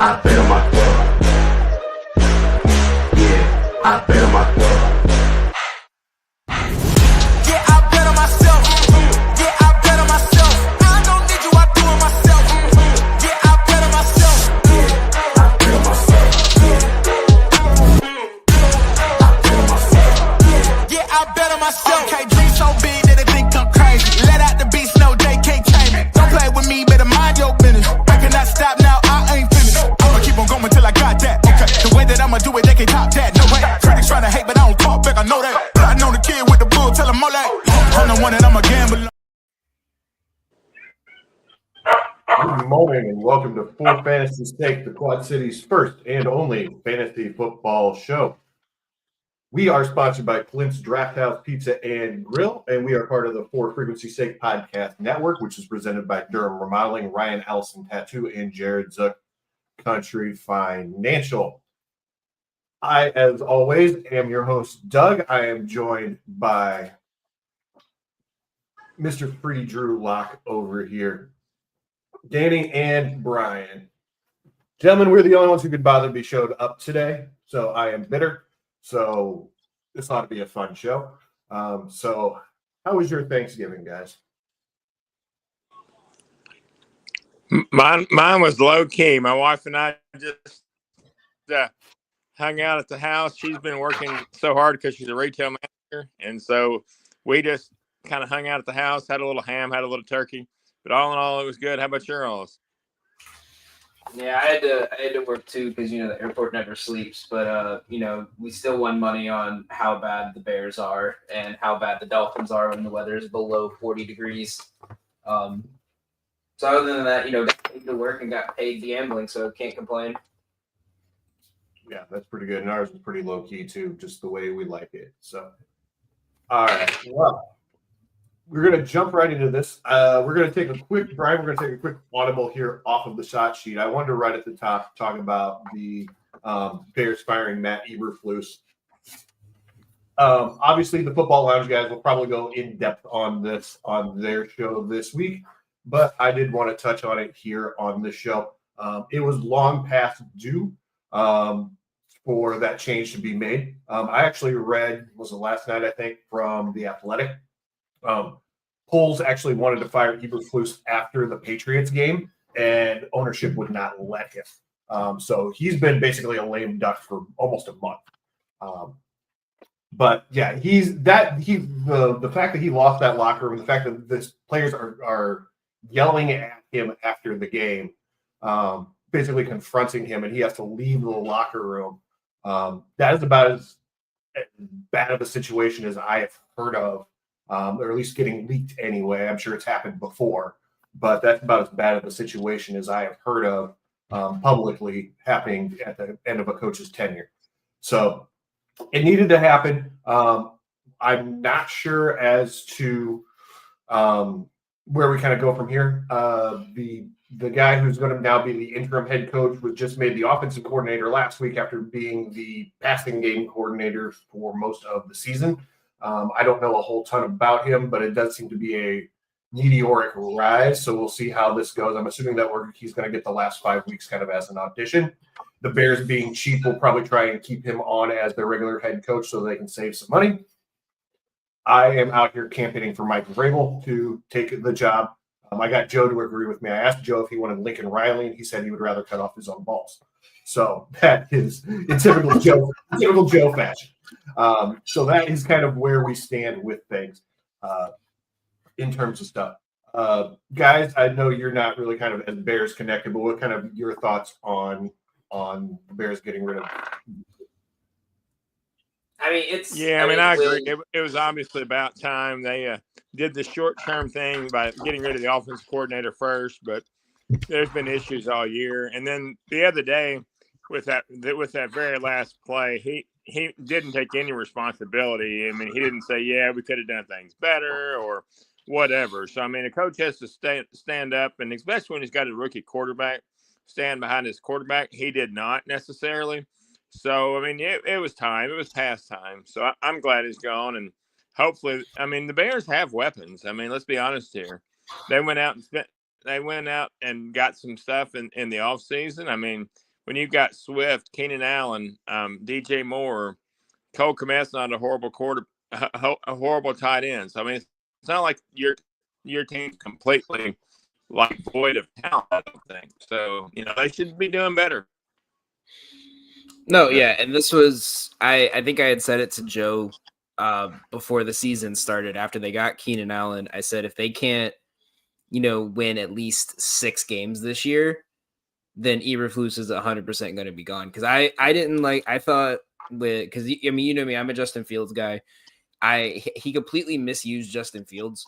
I bet on my club. Yeah, I bet on my club. Yeah, I bet on myself. Yeah, I bet on myself. I don't need you, I do it myself. Yeah, I bet on myself. Yeah, I bet on myself. Yeah, I bet on myself. Okay, dream so big that they think I'm crazy. Let out the beast, no, they can't tame me. Don't play with me, better mind your business. I cannot stop now, I ain't finished. I'ma keep on going till I got that. Okay, the way that I'ma do it, they can't top that. No way. Critics trying to hate, but I don't talk back, I know that. I know the kid with the bull, tell him all that. I'm the one that I'm a gambler. Good morning and welcome to For Fantasy Stake, the Quad City's first and only fantasy football show. We are sponsored by Clint's Draft House Pizza and Grill, and we are part of the For Frequency Sake Podcast Network, which is presented by Durham Remodeling, Ryan Allison Tattoo, and Jared Zook Country Financial. I, as always, am your host, Doug. I am joined by Mr. Freddie Drew Locke over here, Danny and Brian. Gentlemen, we're the only ones who could bother to be showed up today, so I am bitter. So this ought to be a fun show. So how was your Thanksgiving, guys? Mine was low key. My wife and I just hung out at the house. She's been working so hard because she's a retail manager, and so we just kind of hung out at the house, had a little ham, had a little turkey. But all in all, it was good. How about your alls? Yeah, I had to work too because the airport never sleeps. But we still won money on how bad the Bears are and how bad the Dolphins are when the weather is below 40 degrees. So other than that, got paid to work and got paid gambling, so can't complain. Yeah, that's pretty good. And ours was pretty low key too, just the way we like it. So, all right, well, we're going to jump right into this. We're going to take a quick audible here off of the shot sheet. I wanted to right at the top talk about the Bears firing Matt Eberflus. Obviously, the Football Lounge guys will probably go in depth on this on their show this week, but I did want to touch on it here on the show. It was long past due for that change to be made. I actually read, was it last night, I think, from The Athletic. Poles actually wanted to fire Eberflus after the Patriots game, and ownership would not let him. So he's been basically a lame duck for almost a month. But yeah, the fact that he lost that locker room, the fact that the players are yelling at him after the game, basically confronting him, and he has to leave the locker room. That is about as bad of a situation as I have heard of. Or at least getting leaked anyway. I'm sure it's happened before, but that's about as bad of a situation as I have heard of publicly happening at the end of a coach's tenure. So it needed to happen. I'm not sure as to where we kind of go from here. The guy who's going to now be the interim head coach was just made the offensive coordinator last week after being the passing game coordinator for most of the season. I don't know a whole ton about him, but it does seem to be a meteoric rise. So we'll see how this goes. I'm assuming that he's going to get the last 5 weeks kind of as an audition. The Bears, being cheap, will probably try and keep him on as their regular head coach so they can save some money. I am out here campaigning for Mike Vrabel to take the job. I got Joe to agree with me. I asked Joe if he wanted Lincoln Riley, and he said he would rather cut off his own balls. So that is in typical Joe fashion. So that is kind of where we stand with things in terms of stuff. Guys, I know you're not really kind of as Bears connected, but what kind of your thoughts on the Bears getting rid of I agree. It was obviously about time they did the short-term thing by getting rid of the offensive coordinator first, but there's been issues all year. And then the other day with that very last play, he didn't take any responsibility. I mean, he didn't say, yeah, we could have done things better or whatever. So, I mean, a coach has to stand up, and especially when he's got a rookie quarterback, stand behind his quarterback. He did not necessarily. So, I mean, it was time. It was past time. So I'm glad he's gone. And hopefully, I mean, the Bears have weapons. I mean, let's be honest here. They went out and got some stuff in the offseason. I mean, when you've got Swift, Keenan Allen, DJ Moore, Cole Kmet's not a horrible a horrible tight end. So I mean, it's not like your team's completely like void of talent, I don't think. So, they should be doing better. No, yeah, and this was I think I had said it to Joe before the season started. After they got Keenan Allen, I said if they can't, win at least 6 games this year, then Eberflus is 100% going to be gone. Because I thought because I mean, you know me, I'm a Justin Fields guy. He completely misused Justin Fields,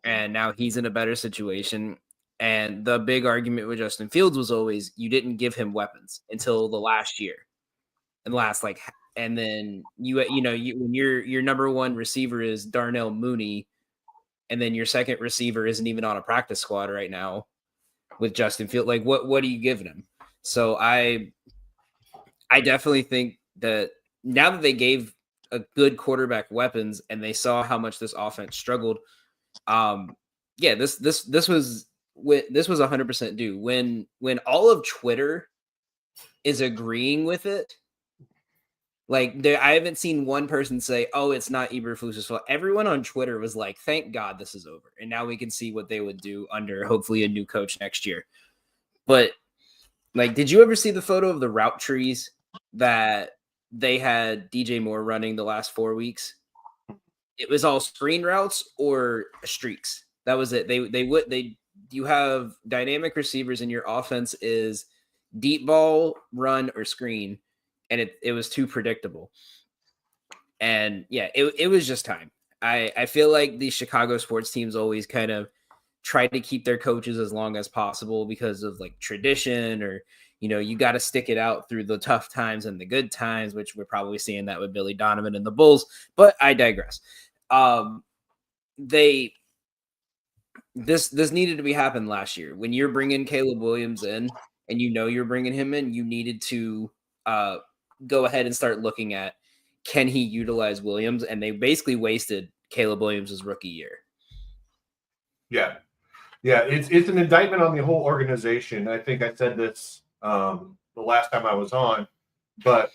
and now he's in a better situation. And the big argument with Justin Fields was always you didn't give him weapons until the last year. And then when your number one receiver is Darnell Mooney, and then your second receiver isn't even on a practice squad right now with Justin Fields. Like, what are you giving him? So I definitely think that now that they gave a good quarterback weapons and they saw how much this offense struggled, this was 100% due. When all of Twitter is agreeing with it. Like, I haven't seen one person say, "Oh, it's not Eberflus's fault." Everyone on Twitter was like, "Thank God this is over, and now we can see what they would do under hopefully a new coach next year." But like, did you ever see the photo of the route trees that they had DJ Moore running the last 4 weeks? It was all screen routes or streaks. That was it. You have dynamic receivers, and your offense is deep ball, run, or screen. And it was too predictable. And yeah, it was just time. I feel like the Chicago sports teams always kind of try to keep their coaches as long as possible because of like tradition, or, you got to stick it out through the tough times and the good times, which we're probably seeing that with Billy Donovan and the Bulls, but I digress. This needed to be happened last year. When you're bringing Caleb Williams in and you're bringing him in, you needed to go ahead and start looking at, can he utilize Williams? And they basically wasted Caleb Williams' rookie year. Yeah. It's an indictment on the whole organization. I think I said this the last time I was on, but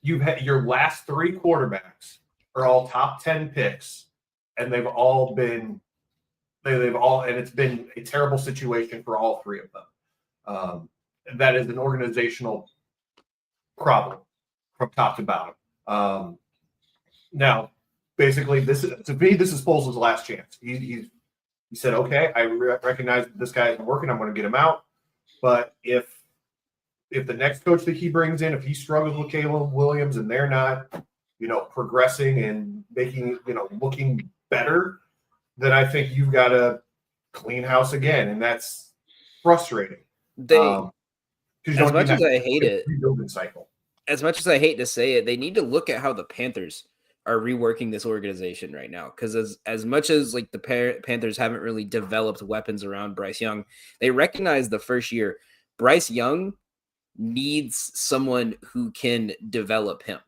you've had your last 3 quarterbacks are all top 10 picks, and and it's been a terrible situation for all 3 of them. That is an organizational problem from top to bottom. Now, basically, this is Foles' last chance. He said, "Okay, I recognize this guy isn't working. I'm going to get him out." But if the next coach that he brings in, if he struggles with Caleb Williams and they're not, progressing and making, looking better, then I think you've got to clean house again, and that's frustrating. As much as I hate it, rebuilding cycle. As much as I hate to say it, they need to look at how the Panthers are reworking this organization right now. Because as much as like the Panthers haven't really developed weapons around Bryce Young, they recognize the first year Bryce Young needs someone who can develop him.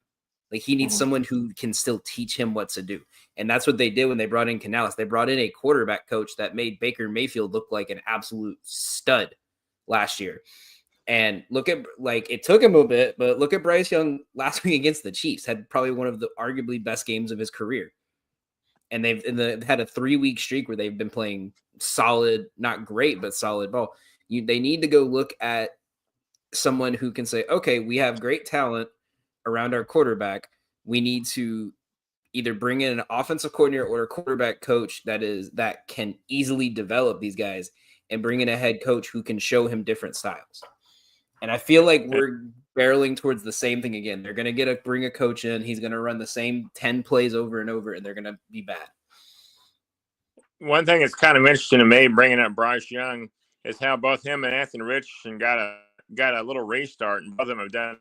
Like, he needs someone who can still teach him what to do. And that's what they did when they brought in Canales. They brought in a quarterback coach that made Baker Mayfield look like an absolute stud last year. And look at, like, it took him a bit, but look at Bryce Young last week against the Chiefs. Had probably one of the arguably best games of his career. And they've had a 3-week streak where they've been playing solid, not great, but solid ball. They need to go look at someone who can say, okay, we have great talent around our quarterback. We need to either bring in an offensive coordinator or a quarterback coach that can easily develop these guys, and bring in a head coach who can show him different styles. And I feel like we're barreling towards the same thing again. They're going to bring a coach in. He's going to run the same 10 plays over and over, and they're going to be bad. One thing that's kind of interesting to me, bringing up Bryce Young, is how both him and Anthony Richardson got a little restart, and both of them have done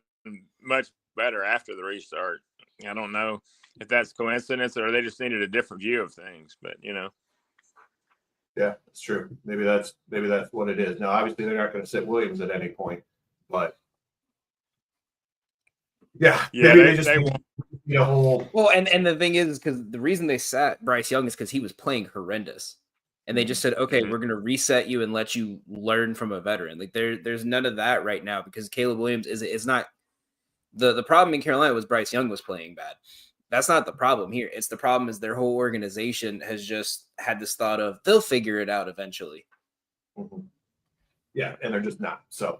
much better after the restart. I don't know if that's coincidence or they just needed a different view of things, but Yeah, it's true. Maybe that's what it is. Now, obviously, they're not going to sit Williams at any point, but maybe they just need a whole. Well, and the thing is, because the reason they sat Bryce Young is because he was playing horrendous. And they just said, okay, we're going to reset you and let you learn from a veteran. Like there's none of that right now because Caleb Williams is not the problem in Carolina was Bryce Young was playing bad. That's not the problem here. It's the problem is their whole organization has just had this thought of they'll figure it out eventually. Mm-hmm. Yeah, and they're just not. So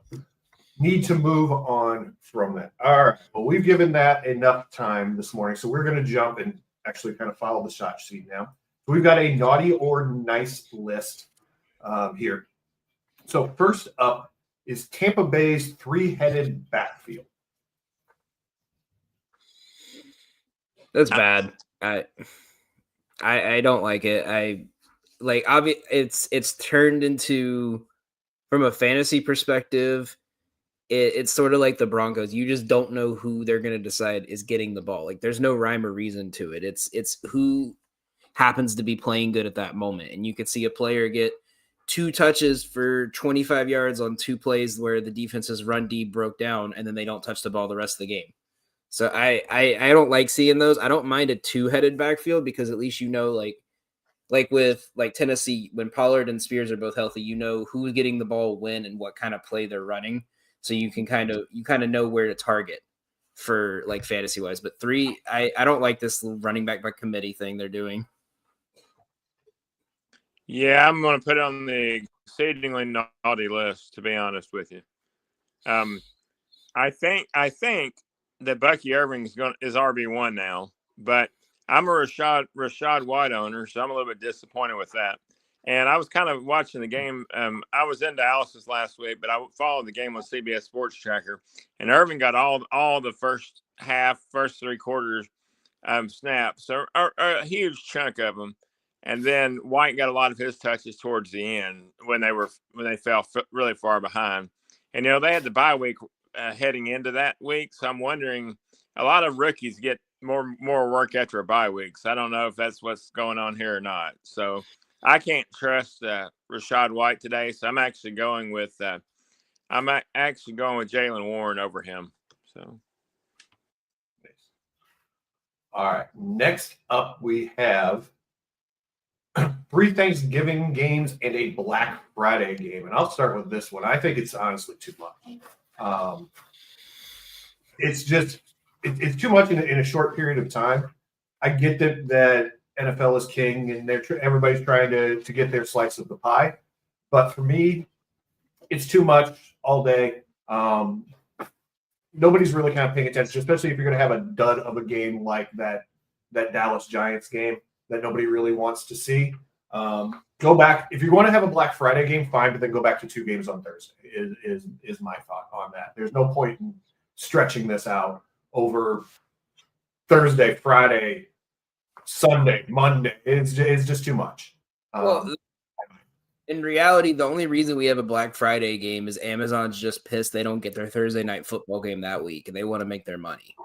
need to move on from that. All right. Well, we've given that enough time this morning. So we're going to jump and actually kind of follow the shot sheet now. So we've got a naughty or nice list here. So first up is Tampa Bay's three-headed backfield. That's bad. I don't like it. It's turned into, from a fantasy perspective, it's sort of like the Broncos. You just don't know who they're going to decide is getting the ball. Like there's no rhyme or reason to it. It's who happens to be playing good at that moment. And you could see a player get 2 touches for 25 yards on 2 plays where the defense's run D broke down and then they don't touch the ball the rest of the game. So I don't like seeing those. I don't mind a 2-headed backfield because at least like with Tennessee, when Pollard and Spears are both healthy, you know who's getting the ball when and what kind of play they're running. So you can kind of know where to target for like fantasy wise. But 3, I don't like this running back by committee thing they're doing. Yeah, I'm going to put it on the exceedingly naughty list, to be honest with you. I think that Bucky Irving is RB1 now, but I'm a Rashad White owner, so I'm a little bit disappointed with that. And I was kind of watching the game. I was in Dallas this last week, but I followed the game on CBS Sports Tracker, and Irving got all the first 3 quarters snaps, so a huge chunk of them. And then White got a lot of his touches towards the end when they fell really far behind. And they had the bye week heading into that week, so I'm wondering, a lot of rookies get more work after a bye week. So I don't know if that's what's going on here or not. So I can't trust Rashad White today. So I'm actually going with Jaylen Warren over him. So. All right. Next up, we have 3 Thanksgiving games and a Black Friday game. And I'll start with this one. I think it's honestly too much. It's too much in a short period of time. I get that NFL is king and everybody's trying to get their slice of the pie. But for me, it's too much all day. Nobody's really kind of paying attention, especially if you're going to have a dud of a game like that Dallas Giants game that nobody really wants to see. Go back. If you want to have a Black Friday game, fine, but then go back to 2 games on Thursday is my thought on that. There's no point in stretching this out over Thursday, Friday, Sunday, Monday. It's just too much. Well, in reality, the only reason we have a Black Friday game is Amazon's just pissed they don't get their Thursday night football game that week, and they want to make their money.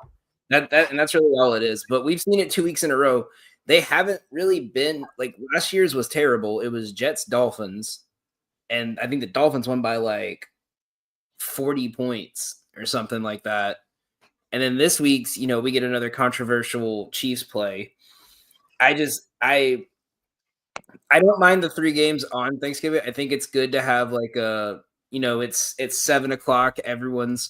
And that's really all it is. But we've seen it 2 weeks in a row. They haven't really been like last year's was terrible. It was Jets Dolphins, and I think the Dolphins won by like 40 points or something like that. And then this week's, we get another controversial Chiefs play. I don't mind the 3 games on Thanksgiving. I think it's good to have like it's 7:00.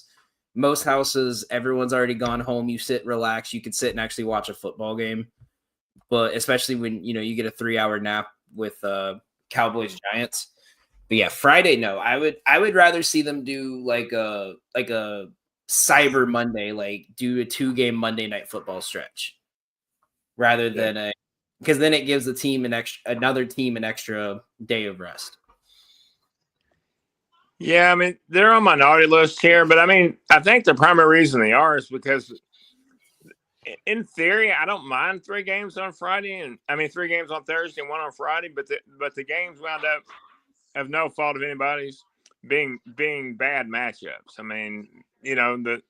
Most houses, everyone's already gone home. You sit, relax. You could sit and actually watch a football game. But especially when, you get a 3-hour nap with Cowboys Giants. But yeah, Friday, no. I would rather see them do like a Cyber Monday, like do a 2-game Monday night football stretch rather than because then it gives another team an extra day of rest. Yeah, I mean, they're on my naughty list here, but I mean, I think the primary reason they are is because in theory, I don't mind 3 games on Friday, and 3 games on Thursday and 1 on Friday, but the games wound up of no fault of anybody's being bad matchups. I mean, the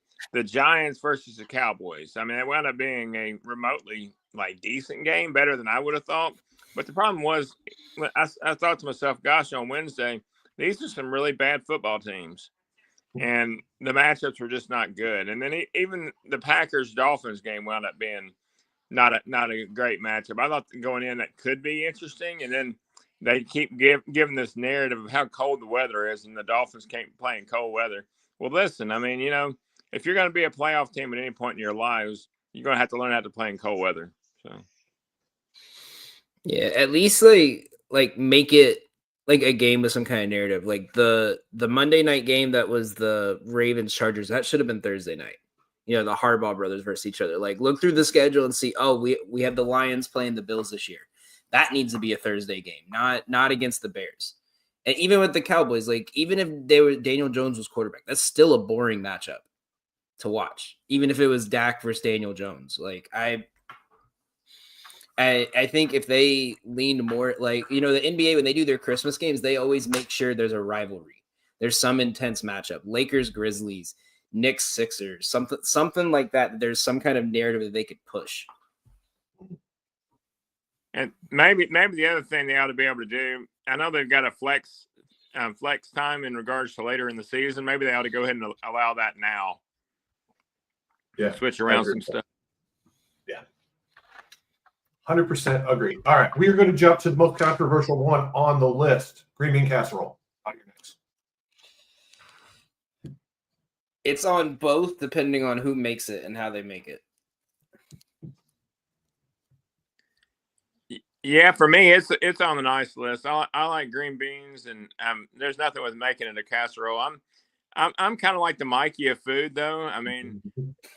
Giants versus the Cowboys. I mean, it wound up being a remotely like decent game, better than I would have thought. But the problem was, I thought to myself, gosh, on Wednesday, these are some really bad football teams. And the matchups were just not good. And then even the Packers-Dolphins game wound up being not a great matchup. I thought going in that could be interesting. And then they keep giving this narrative of how cold the weather is, and the Dolphins can't play in cold weather. Well, listen, I mean, if you're going to be a playoff team at any point in your lives, you're going to have to learn how to play in cold weather. So, yeah, at least like make it like a game with some kind of narrative. Like the Monday night game that was the Ravens Chargers, that should have been Thursday night. The Harbaugh brothers versus each other. Like, look through the schedule and see, oh, we have the Lions playing the Bills this year. That needs to be a Thursday game, not against the Bears. And even with the Cowboys, like, even if Daniel Jones was quarterback, that's still a boring matchup to watch. Even if it was Dak versus Daniel Jones. Like, I think if they leaned more, like, the NBA, when they do their Christmas games, they always make sure there's a rivalry. There's some intense matchup. Lakers, Grizzlies, Knicks, Sixers, something like that. There's some kind of narrative that they could push. And maybe the other thing they ought to be able to do, I know they've got a flex time in regards to later in the season. Maybe they ought to go ahead and allow that now. Yeah. Switch around some stuff. Yeah. 100% agree. All right. We are going to jump to the most controversial one on the list. Green bean casserole. On your next. It's on both depending on who makes it and how they make it. Yeah, for me, it's on the nice list. I like green beans, and there's nothing with making it a casserole. I'm kind of like the Mikey of food, though. I mean,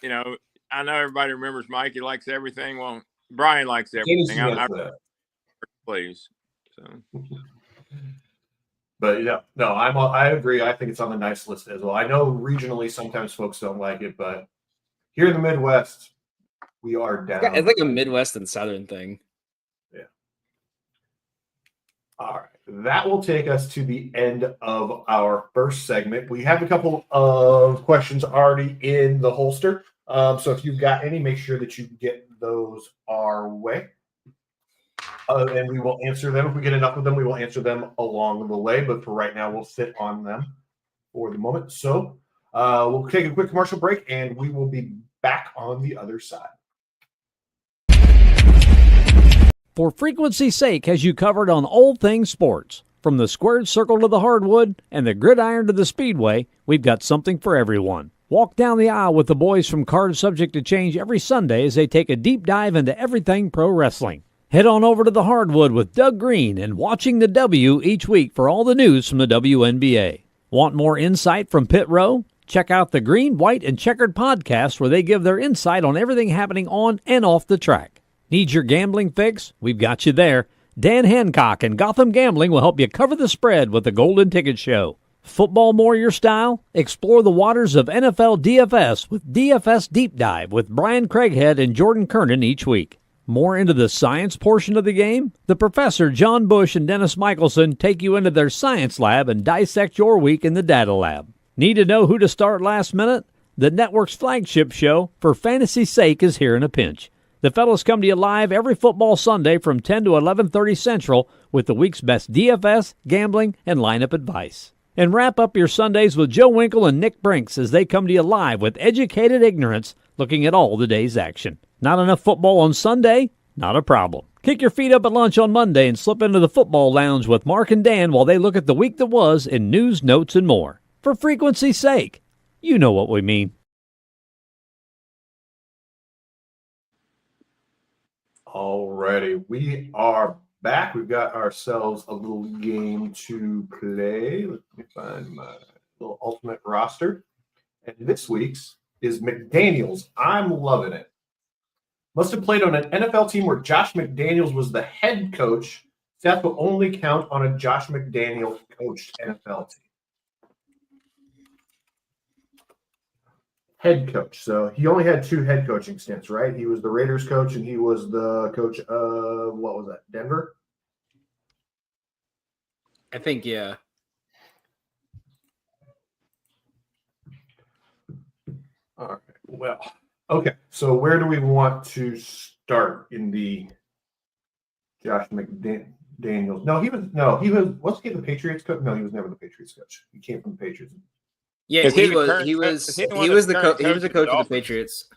I know everybody remembers Mikey likes everything. Well, Brian likes everything. Please. So. But yeah, no, I agree. I think it's on the nice list as well. I know regionally sometimes folks don't like it, but here in the Midwest, we are down. It's like a Midwest and Southern thing. Yeah. All right. That will take us to the end of our first segment. We have a couple of questions already in the holster. So if you've got any, make sure that you get those our way. And we will answer them. If we get enough of them, we will answer them along the way. But for right now, we'll sit on them for the moment. So we'll take a quick commercial break, and we will be back on the other side. For frequency's sake, has you covered on all things sports. From the squared circle to the hardwood and the gridiron to the speedway, we've got something for everyone. Walk down the aisle with the boys from Cards Subject to Change every Sunday as they take a deep dive into everything pro wrestling. Head on over to the hardwood with Doug Green and Watching the W each week for all the news from the WNBA. Want more insight from Pit Row? Check out the Green, White, and Checkered podcast where they give their insight on everything happening on and off the track. Need your gambling fix? We've got you there. Dan Hancock and Gotham Gambling will help you cover the spread with the Golden Ticket Show. Football more your style? Explore the waters of NFL DFS with DFS Deep Dive with Brian Craighead and Jordan Kernan each week. More into the science portion of the game? The Professor John Bush and Dennis Michelson take you into their science lab and dissect your week in the data lab. Need to know who to start last minute? The network's flagship show, For Fantasy's Sake, is here in a pinch. The fellas come to you live every football Sunday from 10 to 11:30 Central with the week's best DFS, gambling, and lineup advice. And wrap up your Sundays with Joe Winkle and Nick Brinks as they come to you live with educated ignorance, looking at all the day's action. Not enough football on Sunday? Not a problem. Kick your feet up at lunch on Monday and slip into the football lounge with Mark and Dan while they look at the week that was in news, notes, and more. For frequency's sake, you know what we mean. Alrighty, we are back. We've got ourselves a little game to play. Let me find my little ultimate roster. And this week's is McDaniels. I'm loving it. Must have played on an NFL team where Josh McDaniels was the head coach. Stats will only count on a Josh McDaniels coached NFL team. Head coach. So he only had 2 head coaching stints, right? He was the Raiders coach and he was the coach of, what was that, Denver? I think, yeah. All right. Well, okay. So where do we want to start in the Josh McDaniels? Wasn't he the Patriots coach? No, he was never the Patriots coach. He came from the Patriots. Yeah, he was the coach of the Patriots.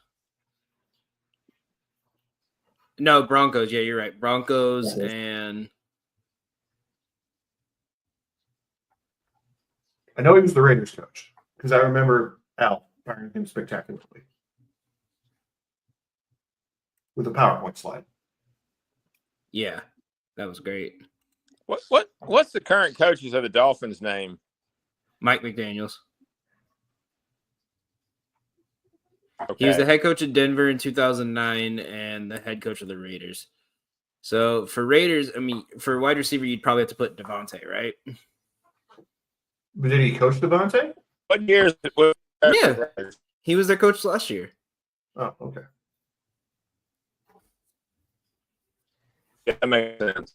No, Broncos. Yeah, you're right. Broncos and I know he was the Raiders coach because I remember Al firing him spectacularly with a PowerPoint slide. Yeah, that was great. What's the current coaches of the Dolphins' name? Mike McDaniels. Okay. He was the head coach of Denver in 2009 and the head coach of the Raiders. So for Raiders, I mean, for wide receiver, you'd probably have to put Devontae, right? But did he coach Devontae? What years was Yeah. He was their coach last year. Oh, okay. Yeah, that makes sense.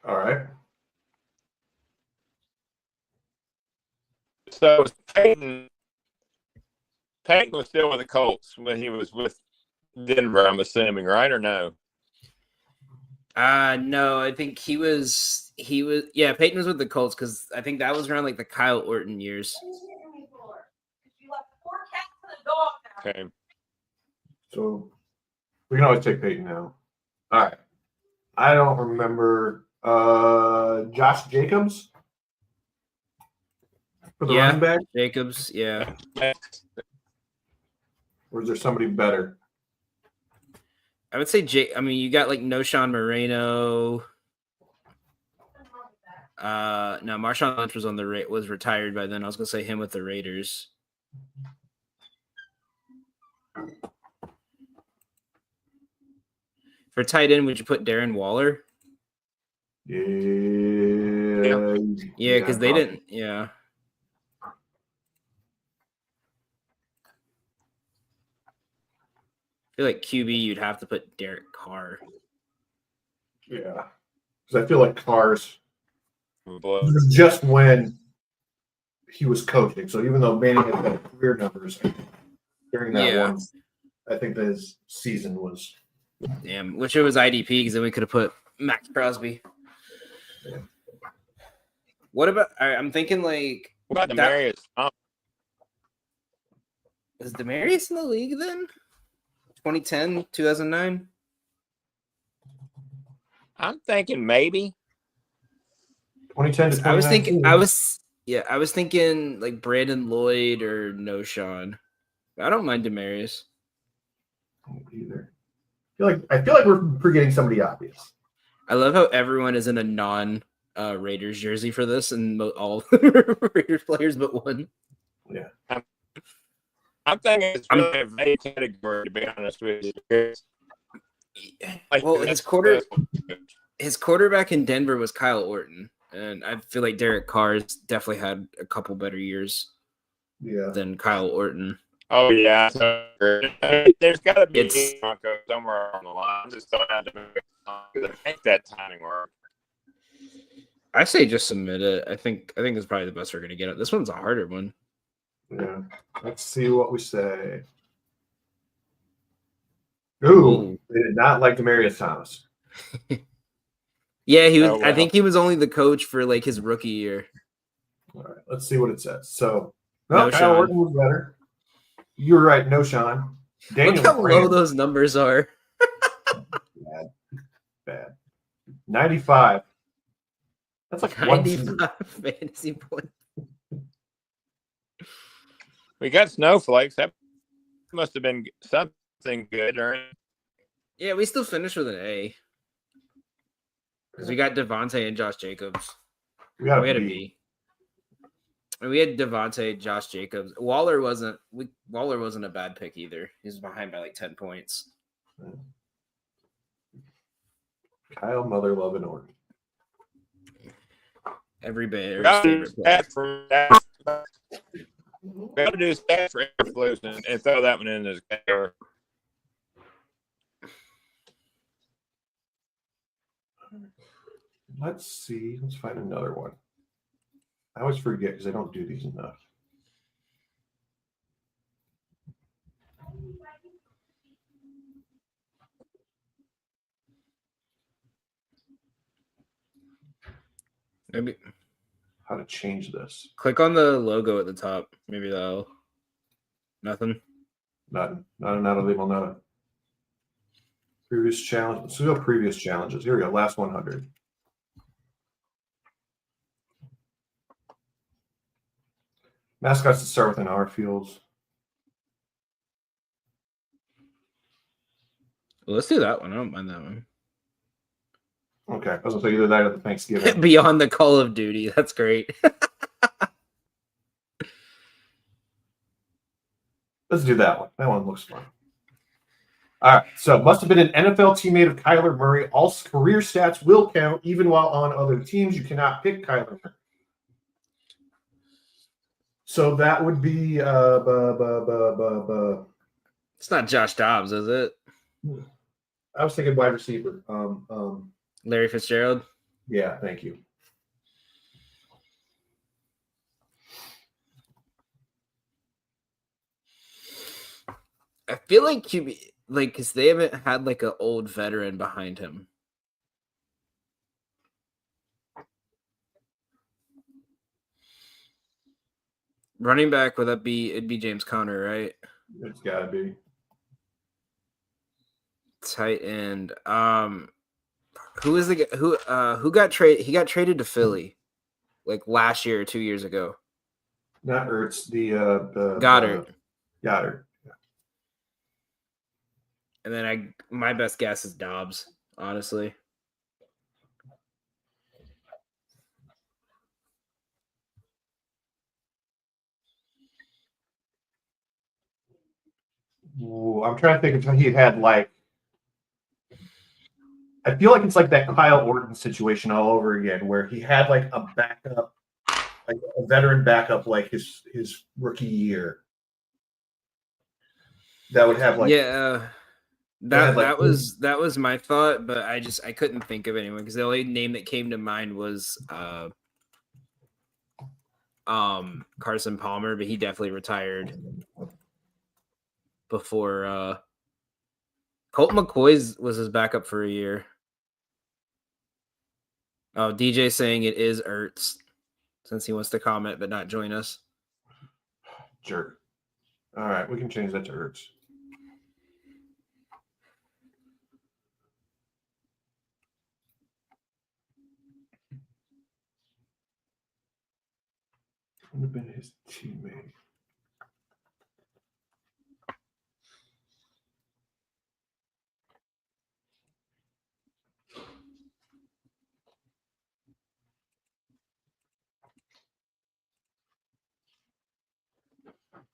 All right. So Peyton was still with the Colts when he was with Denver, I'm assuming, right or no? No, I think he was Peyton was with the Colts because I think that was around like the Kyle Orton years. Okay. So we can always take Peyton now. All right. I don't remember Josh Jacobs for the running back, Jacobs, yeah. or is there somebody better? I would say I mean, you got like Noshawn Moreno. No, Marshawn Lynch was was retired by then. I was gonna say him with the Raiders. For tight end, would you put Darren Waller? Yeah, because they didn't. Yeah. I feel like QB, you'd have to put Derek Carr. Yeah, because I feel like Carr's just when he was coaching. So even though Manning had better career numbers during that one, I think that his season was. Damn, wish it was IDP because then we could have put Max Crosby. Yeah. What about? I'm thinking like. What about Demarius? Is Demarius in the league then? 2010, 2009? I'm thinking maybe. 2010 to 2019. I was thinking like Brandon Lloyd or Noshawn. I don't mind Demarius. Either. I feel like we're forgetting somebody obvious. I love how everyone is in a non Raiders jersey for this, and all Raiders players but one. Yeah. I'm thinking it's really a vague category, to be honest with you. Well, his quarterback in Denver was Kyle Orton, and I feel like Derek Carr's definitely had a couple better years than Kyle Orton. Oh, yeah. So, there's got to be a Bronco somewhere on the line. I'm just don't have to make that timing work. I say just submit it. I think it's probably the best we're going to get. This one's a harder one. Yeah. Let's see what we say. Ooh, they did not like Demaryius Thomas. Yeah, he was. Oh, wow. I think he was only the coach for like his rookie year. All right, let's see what it says. So, Kyle Orton was better. You're right, Noshawn. Look how low those numbers are. Bad. 95. That's like 95 fantasy points. We got snowflakes. That must have been something good, right? Yeah, we still finished with an A. Because we got Devontae and Josh Jacobs. We had a B. And we had Devontae, Josh Jacobs. Waller wasn't a bad pick either. He was behind by like 10 points. Kyle Mother-loving Orton. Every Bear's favorite player. We got to do stats for Everflux and throw that one in as a category. Let's see. Let's find another one. I always forget because I don't do these enough. Maybe how to change this. Click on the logo at the top. Maybe that'll. Nothing. Not able to. Previous challenge. Let's go previous challenges. Here we go. Last 100. Mascots that start with an R fields. Well, let's do that one. I don't mind that one. Okay, I was gonna say either that or the Thanksgiving. Beyond the Call of Duty. That's great. Let's do that one. That one looks fun. All right, so must have been an NFL teammate of Kyler Murray. All career stats will count, even while on other teams. You cannot pick Kyler Murray. So that would be It's not Josh Dobbs, is it? I was thinking wide receiver. Larry Fitzgerald. Yeah, thank you. I feel like QB, like, because they haven't had like an old veteran behind him. Running back, would that be? It'd be James Conner, right? It's gotta be. Tight end. Who is the guy who got traded? He got traded to Philly, like last year or 2 years ago. Not Ertz. The Goddard. Goddard. Yeah. And then my best guess is Dobbs, honestly. Ooh, I'm trying to think if he had like. I feel like it's like that Kyle Orton situation all over again, where he had like a backup, like a veteran backup, like his rookie year. That would have like that was my thought, but I couldn't think of anyone because the only name that came to mind was Carson Palmer, but he definitely retired before Colt McCoy was his backup for a year. Oh, DJ saying it is Ertz since he wants to comment but not join us. Jerk. All right, we can change that to Ertz. Would have been his teammate.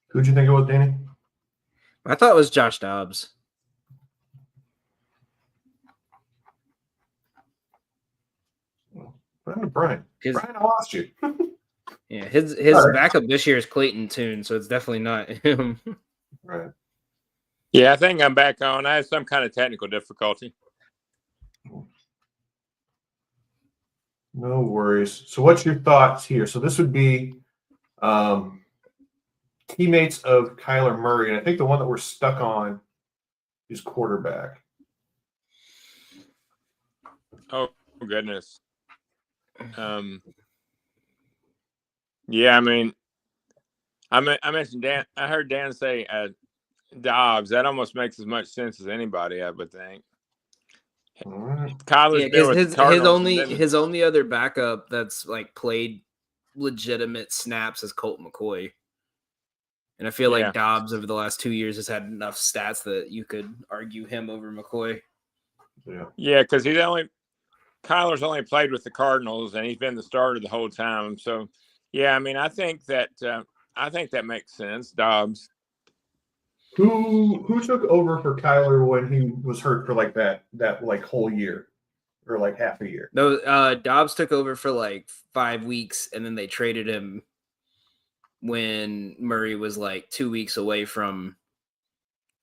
Who'd you think it was, Danny? I thought it was Josh Dobbs. Brian. Brian, I lost you. Yeah, his backup this year is Clayton Tune, so it's definitely not him. Right. Yeah, I think I'm back on. I had some kind of technical difficulty. No worries. So what's your thoughts here? So this would be teammates of Kyler Murray, and I think the one that we're stuck on is quarterback. Oh, goodness. Yeah, I mean, I mentioned Dan. I heard Dan say Dobbs. That almost makes as much sense as anybody, I would think. All right. Kyler's been with the Cardinals, his only other backup that's like played legitimate snaps is Colt McCoy. And I feel like Dobbs over the last 2 years has had enough stats that you could argue him over McCoy. Yeah, because Kyler's only played with the Cardinals and he's been the starter the whole time. So, yeah, I mean, I think that makes sense. Dobbs. Who took over for Kyler when he was hurt for like that like whole year or like half a year? No, Dobbs took over for like 5 weeks, and then they traded him when Murray was like 2 weeks away from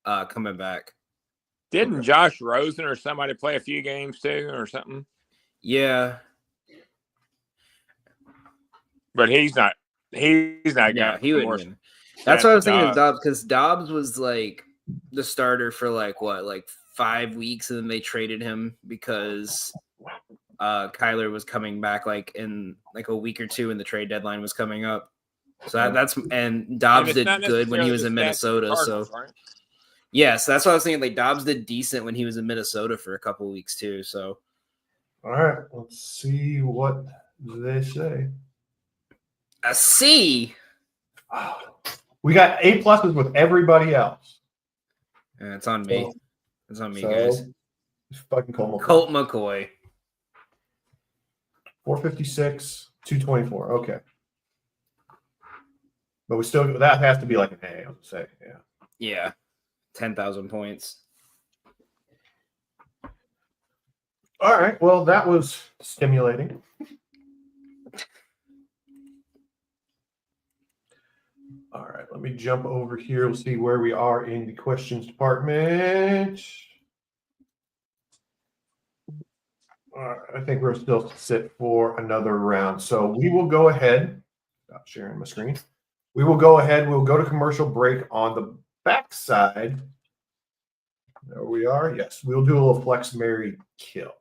coming back. Didn't Josh Rosen or somebody play a few games too or something? Yeah. But he's not. Yeah, he would win. That's what I was thinking of Dobbs, because Dobbs was like the starter for like 5 weeks, and then they traded him because Kyler was coming back like in like a week or two, and the trade deadline was coming up. So and Dobbs did good when he was in Minnesota. So right? Yes, that's what I was thinking. Like Dobbs did decent when he was in Minnesota for a couple of weeks too. So all right, let's see what they say. A C. We got A pluses with everybody else. Yeah, it's on me. It's on me, So, guys. it's fucking Colt. Colt McCoy. 456, 224. Okay. But we still, that has to be like an A, I would say. Yeah. Yeah. 10,000 points. All right. Well, that was stimulating. All right. Let me jump over here. We'll see where we are in the questions department. All right. I think we're still sit for another round. So we will go ahead. Stop sharing my screen. We will go ahead. We'll go to commercial break on the back side. There we are. Yes. We'll do a little flex, marry, kill.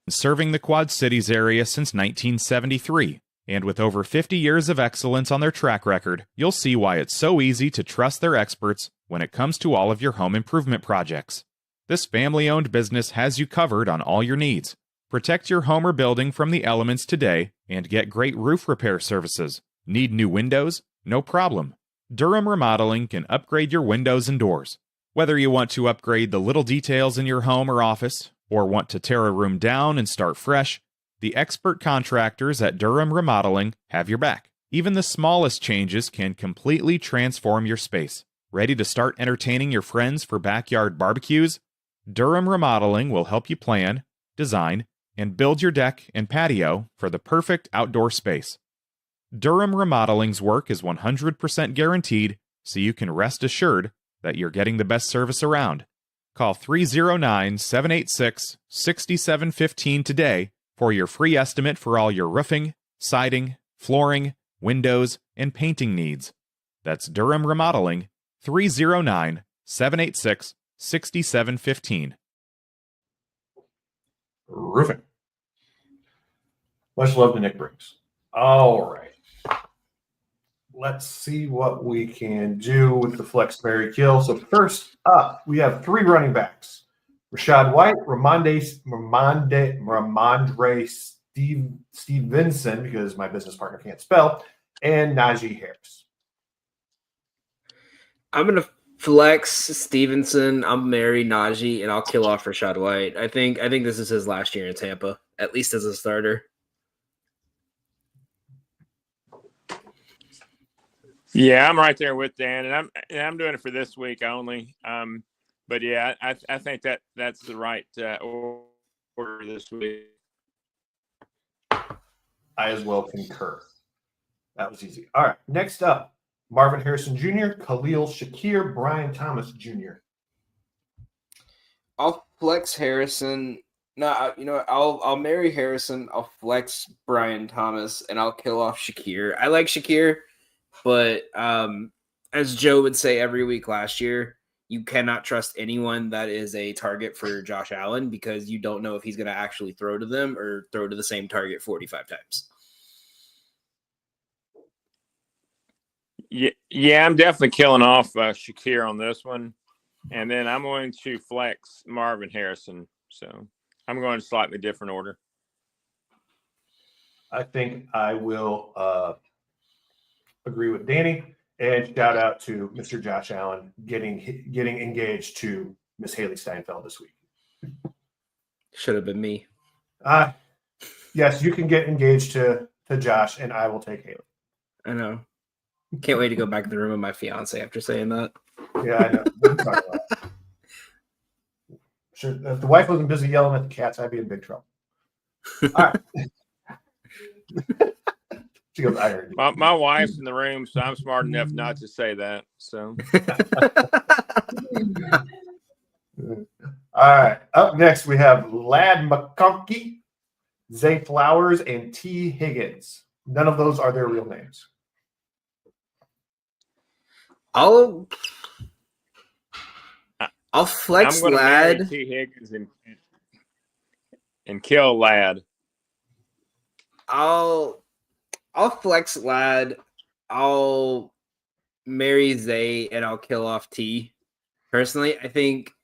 Serving the Quad Cities area since 1973. And with over 50 years of excellence on their track record, you'll see why it's so easy to trust their experts when it comes to all of your home improvement projects. This family-owned business has you covered on all your needs. Protect your home or building from the elements today and get great roof repair services. Need new windows? No problem. Durham Remodeling can upgrade your windows and doors. Whether you want to upgrade the little details in your home or office, or want to tear a room down and start fresh, the expert contractors at Durham Remodeling have your back. Even the smallest changes can completely transform your space. Ready to start entertaining your friends for backyard barbecues? Durham Remodeling will help you plan, design, and build your deck and patio for the perfect outdoor space. Durham Remodeling's work is 100% guaranteed, so you can rest assured that you're getting the best service around. Call 309-786-6715 today for your free estimate for all your roofing, siding, flooring, windows, and painting needs. That's Durham Remodeling, 309-786-6715. Roofing. Much love to Nick Briggs. All right. Let's see what we can do with the flex, marry, kill. So first up, we have 3 running backs: Rashad White, Ramondre Stevenson, because my business partner can't spell, and Najee Harris. I'm gonna flex Stevenson. I'm marry Najee, and I'll kill off Rashad White. I think this is his last year in Tampa, at least as a starter. Yeah, I'm right there with Dan, and I'm doing it for this week only. But yeah, I think that's the right order this week. I as well concur. That was easy. All right. Next up, Marvin Harrison Jr., Khalil Shakir, Brian Thomas Jr. I'll flex Harrison. No, you know what? I'll marry Harrison. I'll flex Brian Thomas, and I'll kill off Shakir. I like Shakir, but as Joe would say every week last year, you cannot trust anyone that is a target for Josh Allen because you don't know if he's going to actually throw to them or throw to the same target 45 times. Yeah, I'm definitely killing off Shakir on this one. And then I'm going to flex Marvin Harrison. So I'm going to slightly different order. I think I will agree with Danny. And shout out to Mr. Josh Allen getting engaged to Miss Haley Steinfeld this week. Should have been me. Yes, you can get engaged to Josh, and I will take Haley. I know. Can't wait to go back in the room with my fiance after saying that. Yeah, I know. What are you talking about? Sure, if the wife wasn't busy yelling at the cats, I'd be in big trouble. All right. She goes, I heard you. My wife's in the room, so I'm smart enough not to say that. So, all right. Up next, we have Lad McConkey, Zay Flowers, and T. Higgins. None of those are their real names. I'll flex I'm Lad. T. Higgins and kill Lad. I'll flex Lad. I'll marry Zay and I'll kill off T. Personally, I think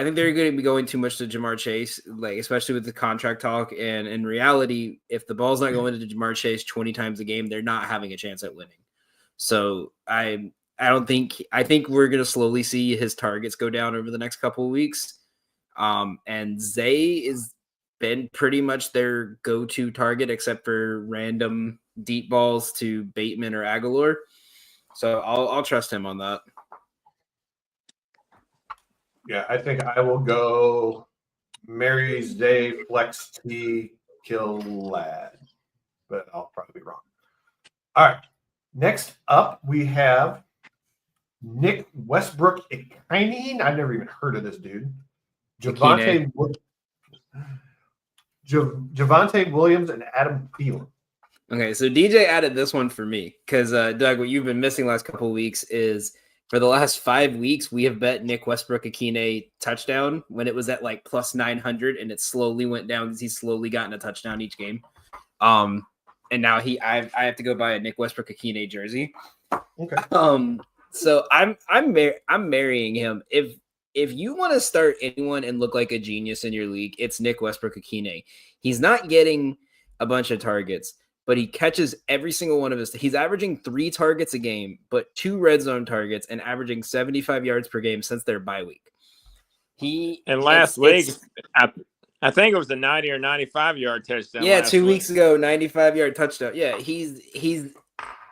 I think they're going to be going too much to Jamar Chase, like especially with the contract talk. And in reality, if the ball's not going to Jamar Chase 20 times a game, they're not having a chance at winning. So I think we're going to slowly see his targets go down over the next couple of weeks. And Zay is been pretty much their go-to target, except for random deep balls to Bateman or Aguilar. So I'll trust him on that. Yeah, I think I will go Mary Zay, Flex T, Kill Lad, but I'll probably be wrong. All right. Next up, we have Nick Westbrook Ikine. I've never even heard of this dude. Javonte Williams and Adam Thielen. Okay, so DJ added this one for me because, Doug, what you've been missing last couple of weeks is for the last 5 weeks, we have bet Nick Westbrook Ikine touchdown when it was at like plus 900, and it slowly went down because he's slowly gotten a touchdown each game. And now I have to go buy a Nick Westbrook Ikine jersey. Okay. So I'm marrying him. If you want to start anyone and look like a genius in your league, it's Nick Westbrook Ikine. He's not getting a bunch of targets, but he catches every single one of his. He's averaging 3 targets a game, but 2 red zone targets, and averaging 75 yards per game since their bye week. Last week, I think it was a 90 or 95 yard touchdown. Yeah, 2 weeks ago, 95-yard touchdown. Yeah, he's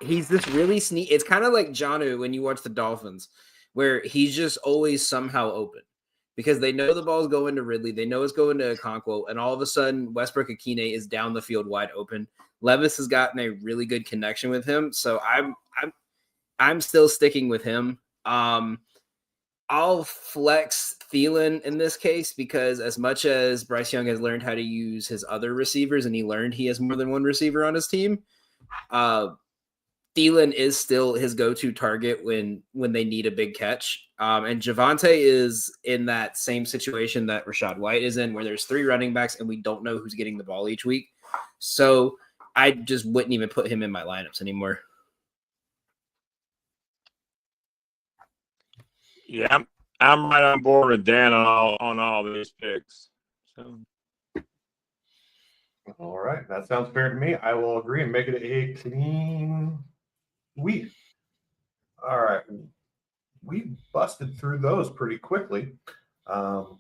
this really sneaky. It's kind of like Jonnu when you watch the Dolphins, where he's just always somehow open because they know the ball's going to Ridley, they know it's going to Okonkwo, and all of a sudden Westbrook Ikine is down the field wide open. Levis has gotten a really good connection with him, so I'm still sticking with him. I'll flex Thielen in this case because as much as Bryce Young has learned how to use his other receivers and he learned he has more than one receiver on his team, Thielen is still his go-to target when they need a big catch. And Javonte is in that same situation that Rachaad White is in, where there's 3 running backs and we don't know who's getting the ball each week. So I just wouldn't even put him in my lineups anymore. Yeah, I'm right on board with Dan on all these picks. So. All right, that sounds fair to me. I will agree and make it a clean week. All right, we busted through those pretty quickly. And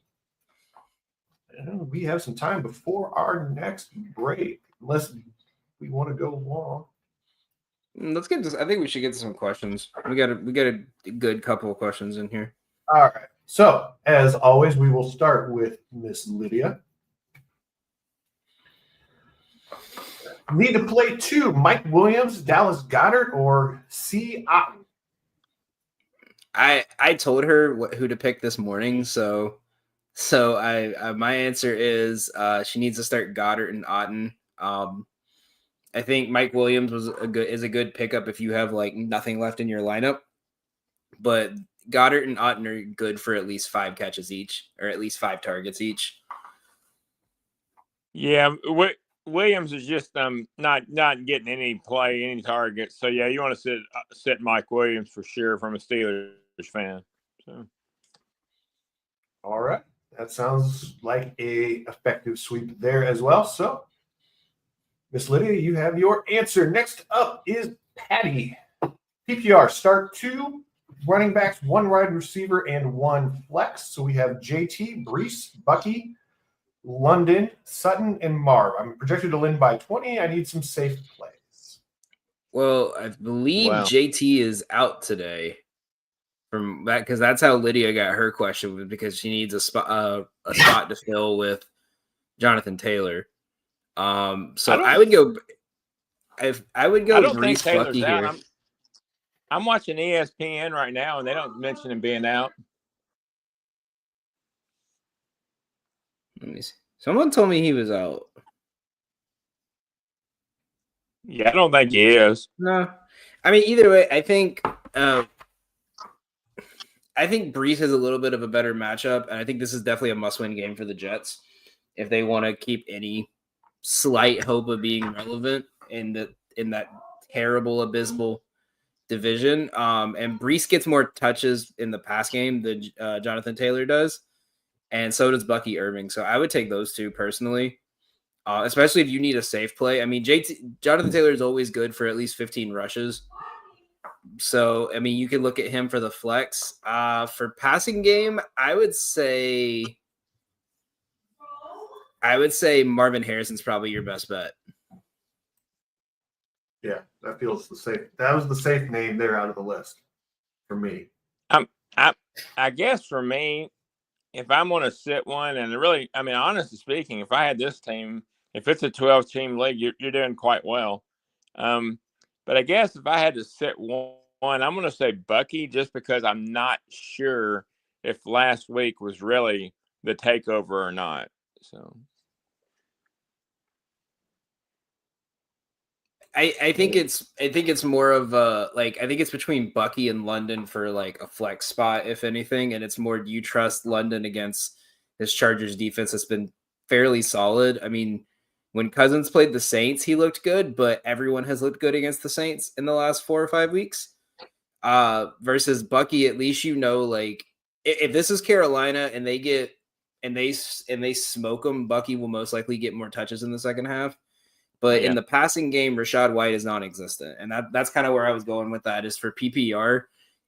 we have some time before our next break, unless we want to go long. Let's get this. I think we should get to some questions. We got a good couple of questions in here. All right. So, as always, we will start with Miss Lydia. Need to play 2, Mike Williams, Dallas Goedert, or C. Otten? I told her who to pick this morning, so my answer is she needs to start Goddard and Otten. I think Mike Williams is a good pickup if you have like nothing left in your lineup, but Goddard and Otten are good for at least 5 catches each, or at least 5 targets each. Yeah, Williams is just not getting any play, any targets. So yeah, you want to sit Mike Williams for sure from a Steelers fan. So. All right, that sounds like a effective sweep there as well. So, Miss Lydia, you have your answer. Next up is Patty. PPR, start 2 running backs, 1 wide receiver, and 1 flex. So we have JT, Brees, Bucky, London, Sutton, and Marv. I'm projected to win by 20. I need some safe plays. Well, I believe JT is out today from that because that's how Lydia got her question, because she needs a spot to fill with Jonathan Taylor. So I would go Brees Bucky here. I'm watching ESPN right now, and they don't mention him being out. Let me see. Someone told me he was out. Yeah, I don't think he is. No, I mean either way, I think Brees has a little bit of a better matchup, and I think this is definitely a must-win game for the Jets if they want to keep any slight hope of being relevant in that terrible, abysmal division. And Brees gets more touches in the pass game than Jonathan Taylor does. and so does Bucky Irving. So I would take those two personally, especially if you need a safe play. I mean, Jonathan Taylor is always good for at least 15 rushes. So, I mean, you can look at him for the flex. For passing game, I would say Marvin Harrison's probably your best bet. Yeah, that feels the safe. That was the safe name there out of the list for me. I guess for me, if I'm going to sit one, and really, I mean, honestly speaking, if I had this team, if it's a 12-team league, you're doing quite well. But I guess if I had to sit one, I'm going to say Bucky, just because I'm not sure if last week was really the takeover or not. So I think it's more of I think it's between Bucky and London for like a flex spot, if anything, and it's more, do you trust London against this Chargers defense that's been fairly solid? I mean, when Cousins played the Saints, he looked good, but everyone has looked good against the Saints in the last 4 or 5 weeks. Versus Bucky, at least like if this is Carolina and they smoke them, Bucky will most likely get more touches in the second half. But in the passing game, Rachaad White is non-existent. And that's kind of where I was going with that, is for PPR.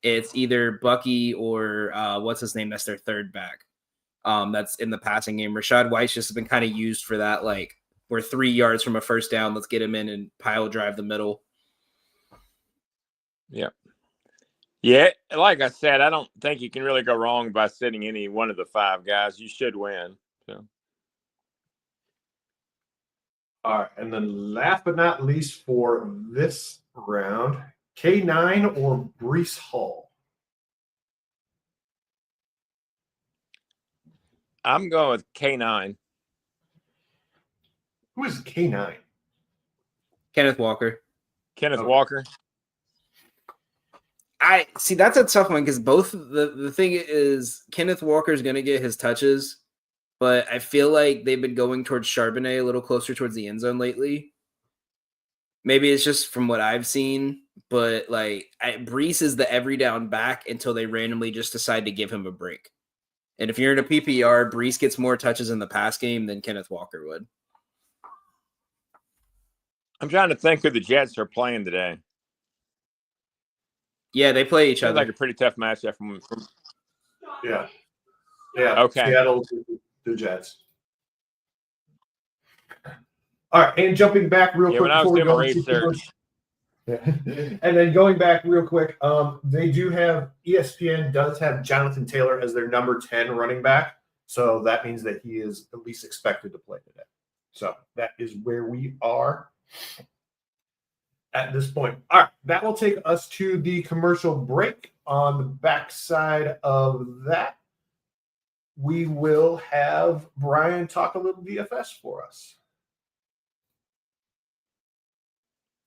It's either Bucky or what's his name? That's their third back. That's in the passing game. Rachaad White's just been kind of used for that, like, we're 3 yards from a first down. Let's get him in and pile drive the middle. Yeah. Yeah, like I said, I don't think you can really go wrong by sitting any one of the 5 guys. You should win. So. All right, and then last but not least for this round, K9 or Breece Hall? I'm going with K9. Who is K9? Kenneth Walker. Walker. I see, that's a tough one, because both the thing is Kenneth Walker is going to get his touches, but I feel like they've been going towards Charbonnet a little closer towards the end zone lately. Maybe it's just from what I've seen, but Breece is the every down back until they randomly just decide to give him a break. And if you're in a PPR, Breece gets more touches in the pass game than Kenneth Walker would. I'm trying to think who the Jets are playing today. Yeah, they play each Seems other. like a pretty tough matchup. Yeah. Okay. Seattle, the Jets. All right, and jumping back real quick when I was before we doing go my into research. and then going back real quick, they do have ESPN does have Jonathan Taylor as their number 10 running back, so that means that he is at least expected to play today. So that is where we are at this point. All right, that will take us to the commercial break. On the backside of that, we will have Brian talk a little DFS for us.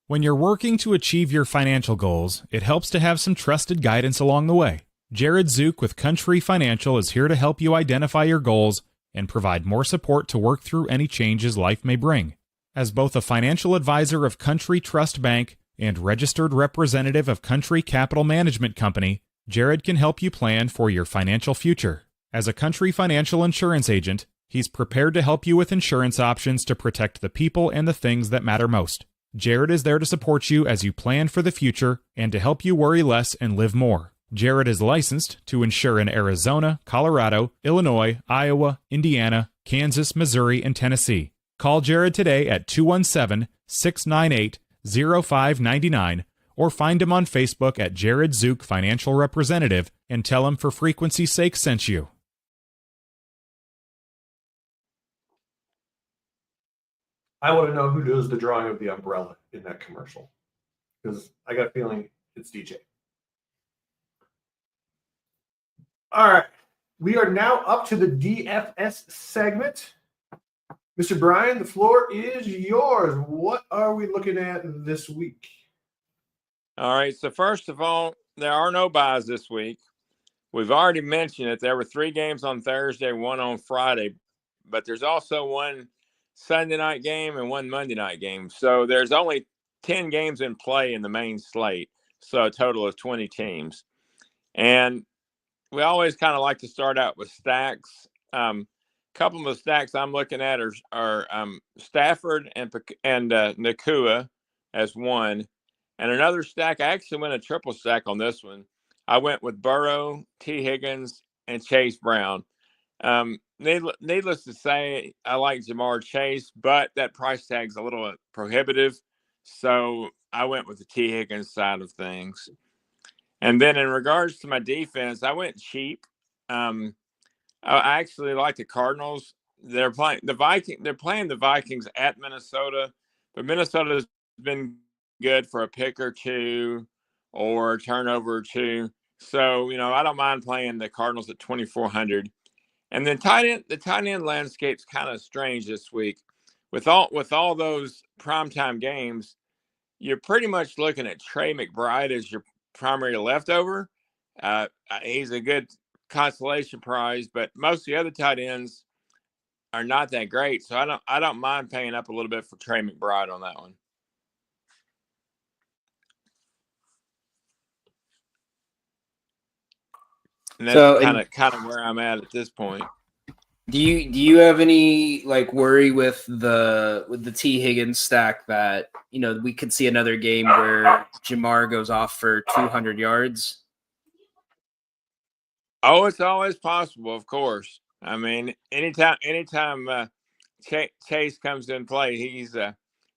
When you're working to achieve your financial goals, it helps to have some trusted guidance along the way. Jared Zook with Country Financial is here to help you identify your goals and provide more support to work through any changes life may bring. As both a financial advisor of Country Trust Bank and registered representative of Country Capital Management Company, Jared can help you plan for your financial future. As a Country Financial insurance agent, he's prepared to help you with insurance options to protect the people and the things that matter most. Jared is there to support you as you plan for the future and to help you worry less and live more. Jared is licensed to insure in Arizona, Colorado, Illinois, Iowa, Indiana, Kansas, Missouri, and Tennessee. Call Jared today at 217-698-0599 or find him on Facebook at Jared Zook Financial Representative and tell him For Frequency's Sake sent you. I want to know who does the drawing of the umbrella in that commercial, because I got a feeling it's DJ. All right. We are now up to the DFS segment. Mr. Brian, the floor is yours. What are we looking at this week? All right. So first of all, there are no buys this week. We've already mentioned it. There were 3 games on Thursday, 1 on Friday, but there's also 1 Sunday night game and 1 Monday night game. So there's only 10 games in play in the main slate. So a total of 20 teams. And we always kind of like to start out with stacks. Couple of the stacks I'm looking at are Stafford and Nakua as one, and another stack. I actually went a triple stack on this one. I went with Burrow, T. Higgins, and Chase Brown. Needless to say, I like Jamar Chase, but that price tag's a little prohibitive, so I went with the T. Higgins side of things. And then in regards to my defense, I went cheap. I actually like the Cardinals. They're playing the Vikings at Minnesota, but Minnesota's been good for a pick or two or a turnover or two. So, I don't mind playing the Cardinals at 2,400. And then the tight end landscape's kind of strange this week. With all those primetime games, you're pretty much looking at Trey McBride as your primary leftover. He's a good consolation prize, but most of the other tight ends are not that great. So I don't mind paying up a little bit for Trey McBride on that one. And that's kind of where I'm at this point. Do you have any worry with the T. Higgins stack that we could see another game where Jamar goes off for 200 yards? Oh, it's always possible, of course. I mean, anytime Chase comes in play,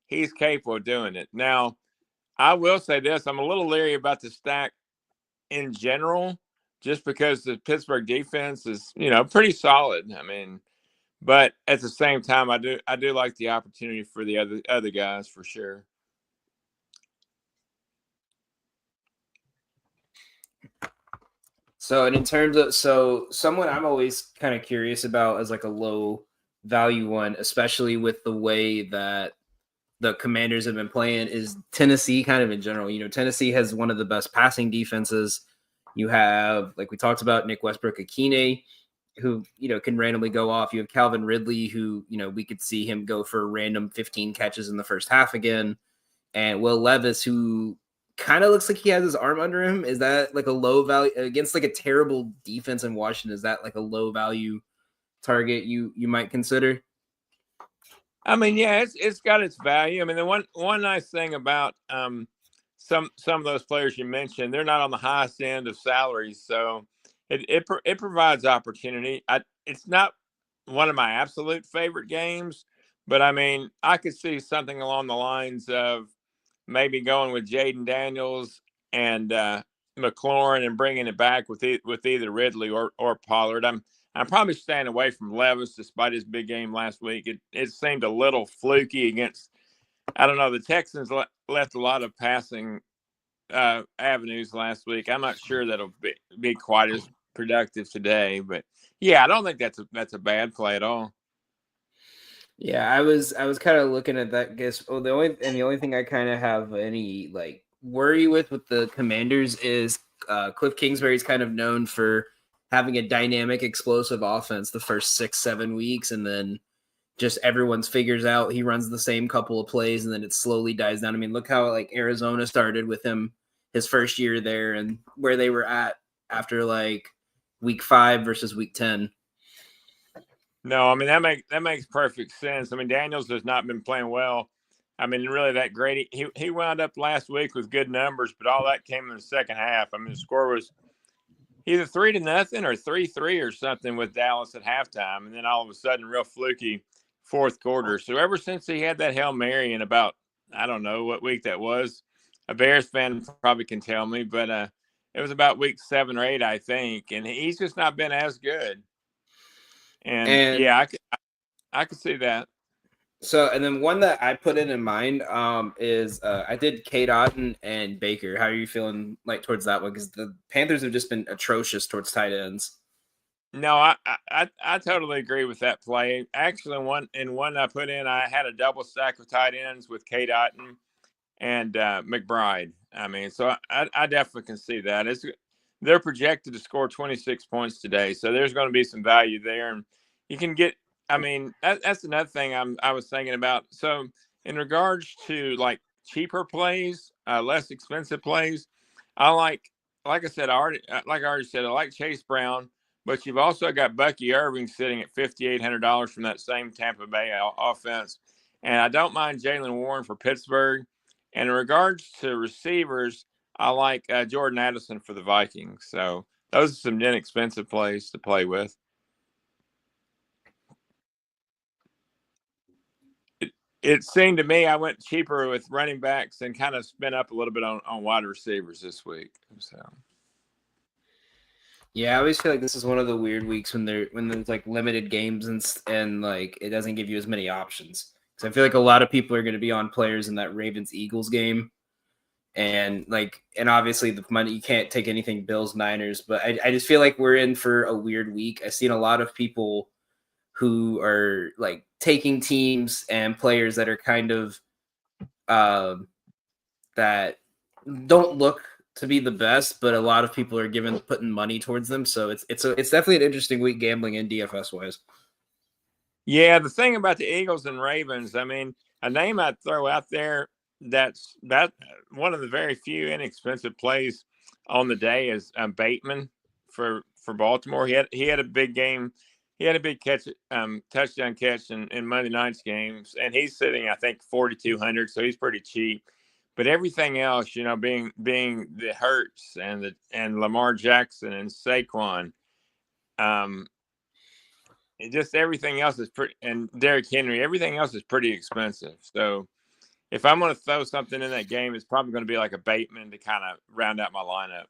he's capable of doing it. Now, I will say this: I'm a little leery about the stack in general, just because the Pittsburgh defense is pretty solid. I mean, but at the same time, I do like the opportunity for the other guys for sure. So, and in terms of someone I'm always kind of curious about as a low value one, especially with the way that the Commanders have been playing, is Tennessee kind of in general. Tennessee has one of the best passing defenses. You have, like we talked about, Nick Westbrook-Akine, who, can randomly go off. You have Calvin Ridley, who, we could see him go for a random 15 catches in the first half again. And Will Levis, who kind of looks like he has his arm under him. Is that a low value against a terrible defense in Washington? Is that a low value target you might consider? I mean, yeah, it's got its value. I mean, the one nice thing about some of those players you mentioned, they're not on the highest end of salaries, so it provides opportunity. It's not one of my absolute favorite games, but I mean, I could see something along the lines of maybe going with Jaden Daniels and McLaurin and bringing it back with either Ridley or Pollard. I'm probably staying away from Levis despite his big game last week. It seemed a little fluky against, I don't know, the Texans left a lot of passing avenues last week. I'm not sure that'll be quite as productive today, but yeah, I don't think that's a bad play at all. Yeah, I was kind of looking at that. The only thing I kind of have any worry with the Commanders is Cliff Kingsbury's kind of known for having a dynamic, explosive offense the first 6-7 weeks, and then just everyone's figures out. He runs the same couple of plays, and then it slowly dies down. I mean, look how Arizona started with him his first year there, and where they were at after week 5 versus week 10. No, I mean that makes perfect sense. I mean, Daniels has not been playing well. I mean, really that great. He wound up last week with good numbers, but all that came in the second half. I mean, the score was either 3-0 or 3-3 or something with Dallas at halftime, and then all of a sudden, real fluky fourth quarter. So ever since he had that Hail Mary in about, I don't know what week that was, a Bears fan probably can tell me, but it was about week 7 or 8, I think, and he's just not been as good. And yeah, I could see that. So, and then one that I put in mind is I did Kate Otten and Baker. How are you feeling towards that one? Because the Panthers have just been atrocious towards tight ends. No, I totally agree with that play. Actually, one I put in, I had a double stack of tight ends with Kate Otten and McBride. I mean, so I definitely can see that. They're projected to score 26 points today, so there's going to be some value there, and you can get. I mean, that's another thing I was thinking about. So, in regards to cheaper plays, less expensive plays, I like I said, I already said, I like Chase Brown. but you've also got Bucky Irving sitting at $5,800 from that same Tampa Bay offense. And I don't mind Jalen Warren for Pittsburgh. And in regards to receivers, I like Jordan Addison for the Vikings. So those are some inexpensive plays to play with. It seemed to me I went cheaper with running backs and kind of spent up a little bit on wide receivers this week. So. Yeah, I always feel like this is one of the weird weeks when there's like limited games and like it doesn't give you as many options. Because I feel like a lot of people are going to be on players in that Ravens Eagles game, and obviously the money, you can't take anything Bills Niners, but I just feel like we're in for a weird week. I've seen a lot of people who are like taking teams and players that are kind of that don't look to be the best, but a lot of people are putting money towards them. So it's definitely an interesting week gambling and DFS wise. Yeah, the thing about the Eagles and Ravens, I mean, a name I'd throw out there that's one of the very few inexpensive plays on the day is Bateman for Baltimore. He had a big game. He had a big touchdown catch in Monday night's games, and he's sitting, I think, 4,200, so he's pretty cheap. But everything else, being the Hurts and Lamar Jackson and Saquon, just everything else is pretty, and Derrick Henry, everything else is pretty expensive. So if I'm going to throw something in that game, it's probably going to be like a Bateman to kind of round out my lineup.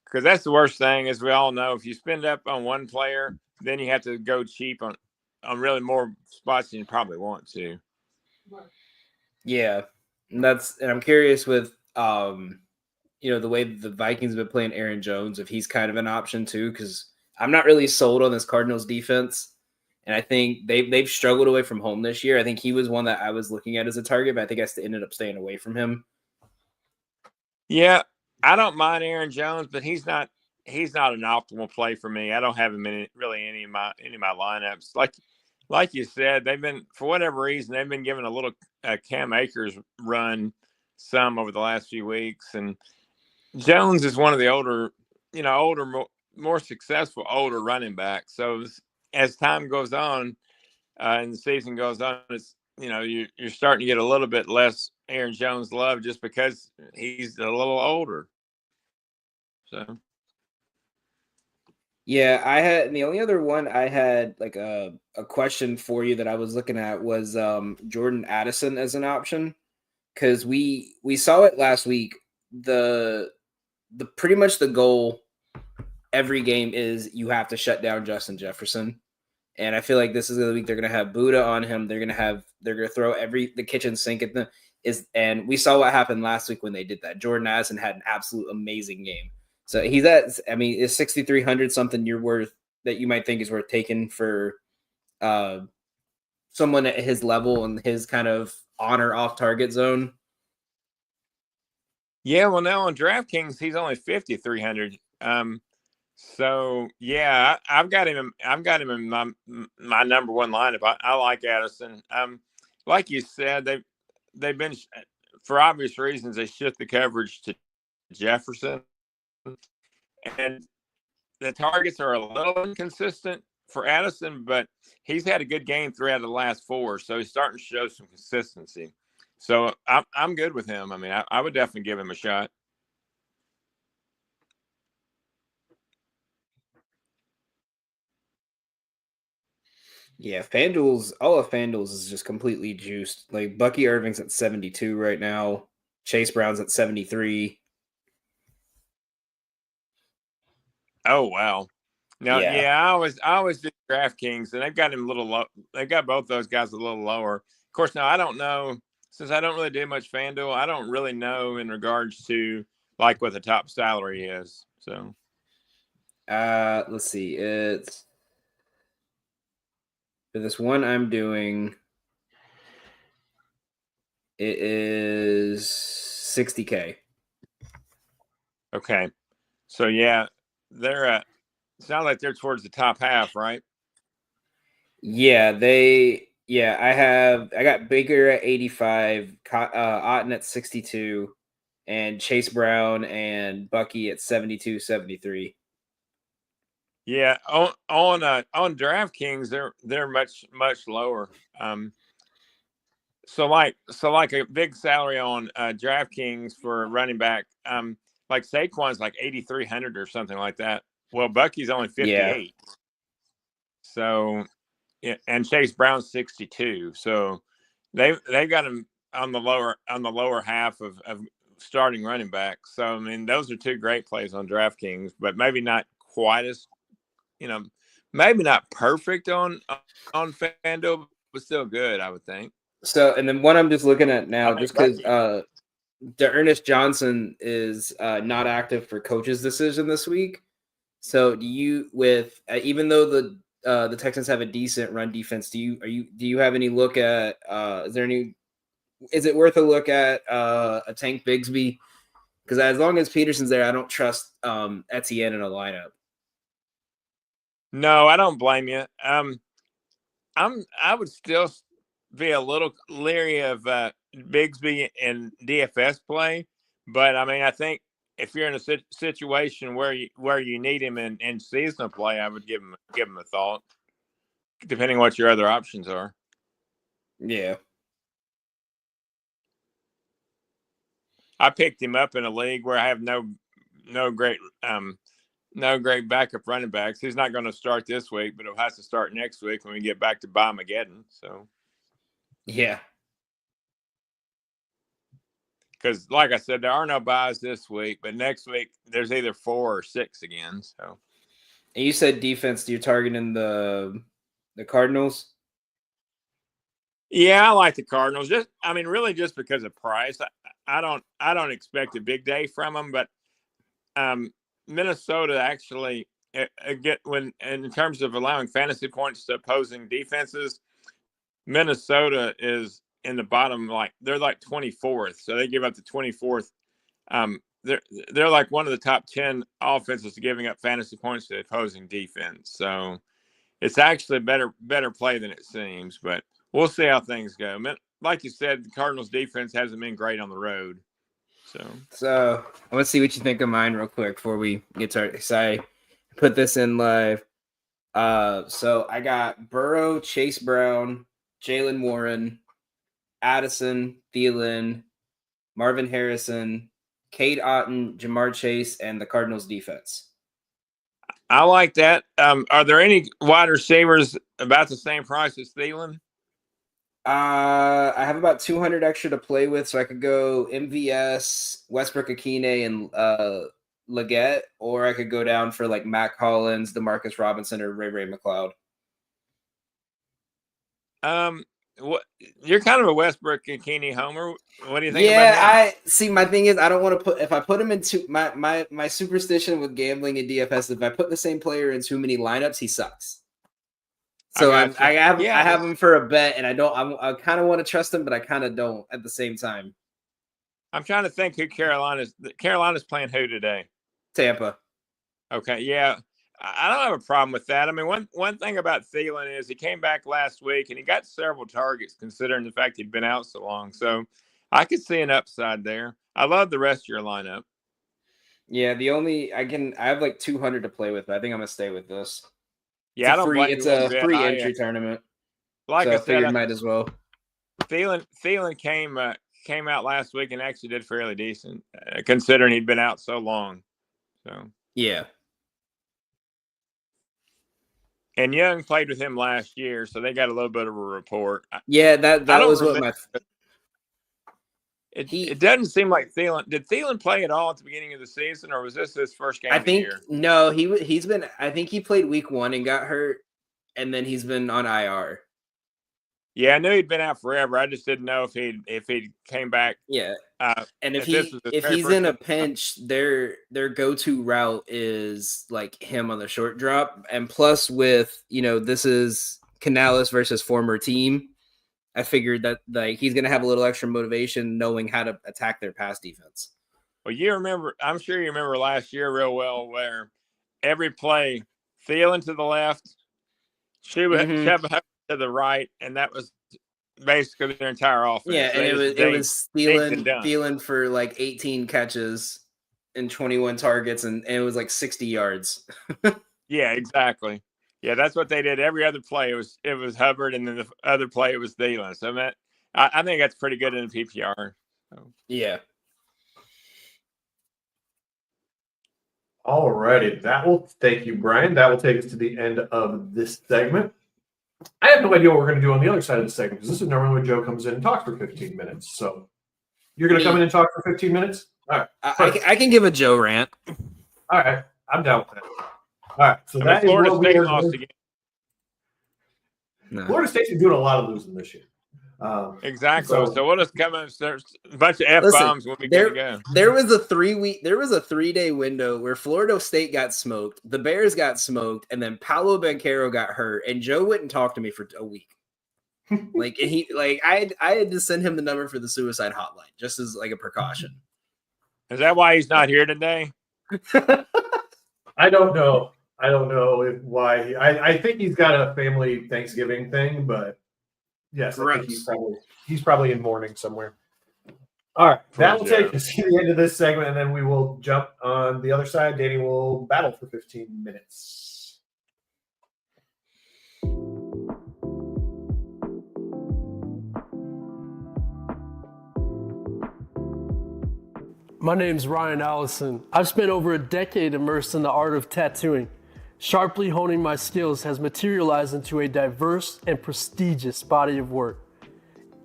Because that's the worst thing, as we all know. If you spend up on one player, then you have to go cheap on really more spots than you probably want to. Yeah, and I'm curious with the way the Vikings have been playing Aaron Jones, if he's kind of an option too, because I'm not really sold on this Cardinals defense, and I think they've struggled away from home this year. I think he was one that I was looking at as a target, but I think I ended up staying away from him. Yeah, I don't mind Aaron Jones, but he's not an optimal play for me. I don't have him in any of my lineups. Like you said, they've been, for whatever reason, they've been given a little Cam Akers run some over the last few weeks, and Jones is one of the older, more successful older running backs. So as time goes on and the season goes on, it's you're starting to get a little bit less Aaron Jones love just because he's a little older. So. Yeah, I had the only other one I had like a question for you that I was looking at was Jordan Addison as an option, because we saw it last week. The pretty much the goal every game is you have to shut down Justin Jefferson, and I feel like this is the week they're gonna have Buddha on him. They're gonna throw the kitchen sink at them. And we saw what happened last week when they did that. Jordan Addison had an absolute amazing game. So he's at, I mean, is 6,300 something that you might think is worth taking for someone at his level and his kind of on or off target zone? Yeah, well, now on DraftKings, he's only 5,300. So yeah, I've got him in my number one lineup. I like Addison. Like you said, they've been, for obvious reasons, they shift the coverage to Jefferson. And the targets are a little inconsistent for Addison, but he's had a good game 3 out of the last 4, so he's starting to show some consistency. So I'm good with him. I mean, I would definitely give him a shot. Yeah, all of FanDuel's is just completely juiced. Like Bucky Irving's at 72 right now. Chase Brown's at 73. Oh wow! No, Yeah. I always do DraftKings, and they've got him a little low. They've got both those guys a little lower. Of course, now I don't know, since I don't really do much FanDuel. I don't really know in regards to like what the top salary is. So, let's see. It's for this one I'm doing. It is 60K. okay, so yeah, they're sound like they're towards the top half, right? Yeah, I got Baker at 85, Otten at 62, and Chase Brown and Bucky at 72, 73. Yeah, on DraftKings, they're much lower. So like a big salary on DraftKings for a running back, like Saquon's like 8,300 or something like that. Well, Bucky's only 58. Yeah. So, yeah, and Chase Brown's 62. So they've got him on the lower half of starting running back. So I mean, those are two great plays on DraftKings, but maybe not quite as, maybe not perfect on FanDuel, but still good, I would think. So, and then what I'm just looking at now, just because Bucky. Ernest Johnson is not active for coach's decision this week. So, do you, with even though the Texans have a decent run defense, do you have any look at? Is it worth a look at a Tank Bigsby? Because as long as Peterson's there, I don't trust Etienne in a lineup. No, I don't blame you. I would still be a little leery of Bigsby in DFS play, but I mean, I think if you're in a situation where you need him in seasonal play, I would give him a thought, depending on what your other options are. Yeah. I picked him up in a league where I have no great backup running backs. He's not going to start this week, but he'll have to start next week when we get back to Bamageddon. So, yeah. Because, like I said, there are no buys this week, but next week there's either 4 or 6 again. So, and you said defense. You're targeting the Cardinals. Yeah, I like the Cardinals. Really, just because of price. I don't expect a big day from them, but Minnesota actually in terms of allowing fantasy points to opposing defenses, Minnesota is in the bottom, like they're like 24th, so they give up the 24th. They're like one of the top 10 offenses giving up fantasy points to the opposing defense. So it's actually better play than it seems, but we'll see how things go. Like you said, the Cardinals defense hasn't been great on the road. So I want to see what you think of mine real quick before we get started. Because I put this in live. So I got Burrow, Chase Brown, Jalen Warren, Addison, Thielen, Marvin Harrison, Cade Otton, Jamar Chase, and the Cardinals defense. I like that. Are there any wide receivers about the same price as Thielen? I have about 200 extra to play with, so I could go MVS, Westbrook-Akine, and Leggett, or I could go down for like Matt Collins, Demarcus Robinson, or Ray McLeod. You're kind of a Westbrook-Akine homer. What do you think? Yeah, my thing is, I don't want to if I put him into my superstition with gambling and DFS. If I put the same player in too many lineups, he sucks. So I have him for a bet, and I kind of want to trust him, but I kind of don't at the same time. I'm trying to think who Carolina's playing who today. Tampa. Okay, yeah. I don't have a problem with that. I mean, one thing about Thielen is he came back last week and he got several targets considering the fact he'd been out so long. So I could see an upside there. I love the rest of your lineup. Yeah, I have like 200 to play with, but I think I'm gonna stay with this. Yeah, it's a free entry tournament. Like I said, I might as well. Thielen came out last week and actually did fairly decent, considering he'd been out so long. So yeah. And Young played with him last year, so they got a little bit of a report. Yeah, that was what my. It doesn't seem like Thielen. Did Thielen play at all at the beginning of the season, or was this his first game of the year? No, he's been. I think he played week 1 and got hurt, and then he's been on IR. Yeah, I knew he'd been out forever. I just didn't know if he came back. Yeah, and if he's in a pinch, their go-to route is like him on the short drop, and plus with this is Canales versus former team. I figured that like he's gonna have a little extra motivation knowing how to attack their pass defense. Well, I'm sure you remember last year real well, where every play, Thielen to the left, Chuba to the right, and that was basically their entire offense. Yeah, and it was Thielen for like 18 catches and 21 targets, and it was like 60 yards. Yeah, exactly. Yeah, that's what they did. Every other play it was Hubbard, and then the other play it was Thielen. So I think that's pretty good in the PPR. So. Yeah. All righty. Thank you, Brian. That will take us to the end of this segment. I have no idea what we're going to do on the other side of the segment because this is normally when Joe comes in and talks for 15 minutes. So you're going to come in and talk for 15 minutes? All right. I can give a Joe rant. All right. I'm down with that. All right. So that is Florida what we State are lost doing. again. No. Florida State's doing a lot of losing this year. Exactly. So we'll just come in. There's a bunch of F-bombs when we gotta go. There was a 3-day window where Florida State got smoked, the Bears got smoked, and then Paolo Banchero got hurt, and Joe wouldn't talk to me for a week. I had to send him the number for the suicide hotline just as like a precaution. Is that why he's not here today? I don't know. Why. I think he's got a family Thanksgiving thing, but yes, I think he's probably in mourning somewhere. All right, that will take us to the end of this segment, and then we will jump on the other side. Danny will battle for 15 minutes. My name's Ryan Allison. I've spent over a decade immersed in the art of tattooing. Sharply honing my skills has materialized into a diverse and prestigious body of work.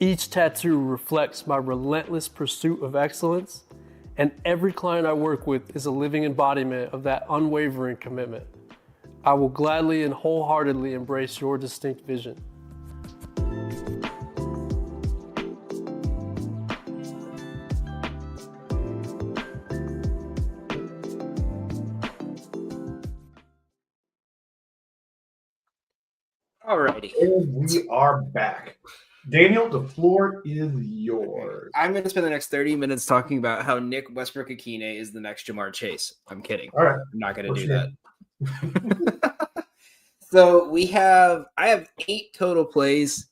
Each tattoo reflects my relentless pursuit of excellence, and every client I work with is a living embodiment of that unwavering commitment. I will gladly and wholeheartedly embrace your distinct vision. Alrighty. And we are back. Daniel, the floor is yours. I'm going to spend the next 30 minutes talking about how Nick Westbrook-Akine is the next Jamar Chase. I'm kidding. All right. I'm not going to do that. So I have 8 total plays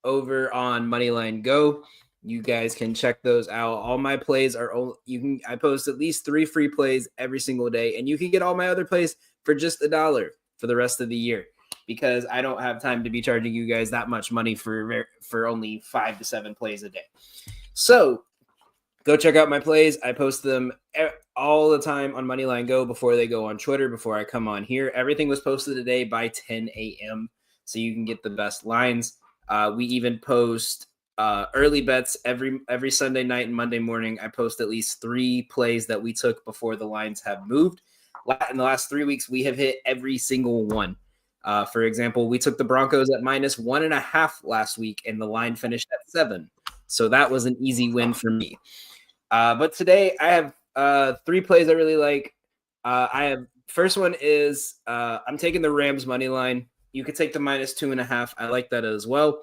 over on Moneyline Go. You guys can check those out. All my plays I post at least 3 free plays every single day, and you can get all my other plays for just $1 for the rest of the year, because I don't have time to be charging you guys that much money for only 5 to 7 plays a day. So go check out my plays. I post them all the time on Moneyline Go before they go on Twitter, before I come on here. Everything was posted today by 10 a.m. so you can get the best lines. We even post early bets every Sunday night and Monday morning. I post at least 3 plays that we took before the lines have moved. In the last 3 weeks, we have hit every single one. For example, we took the Broncos at -1.5 last week, and the line finished at 7. So that was an easy win for me. But today I have 3 plays I really like. First one is I'm taking the Rams money line. You could take the -2.5. I like that as well.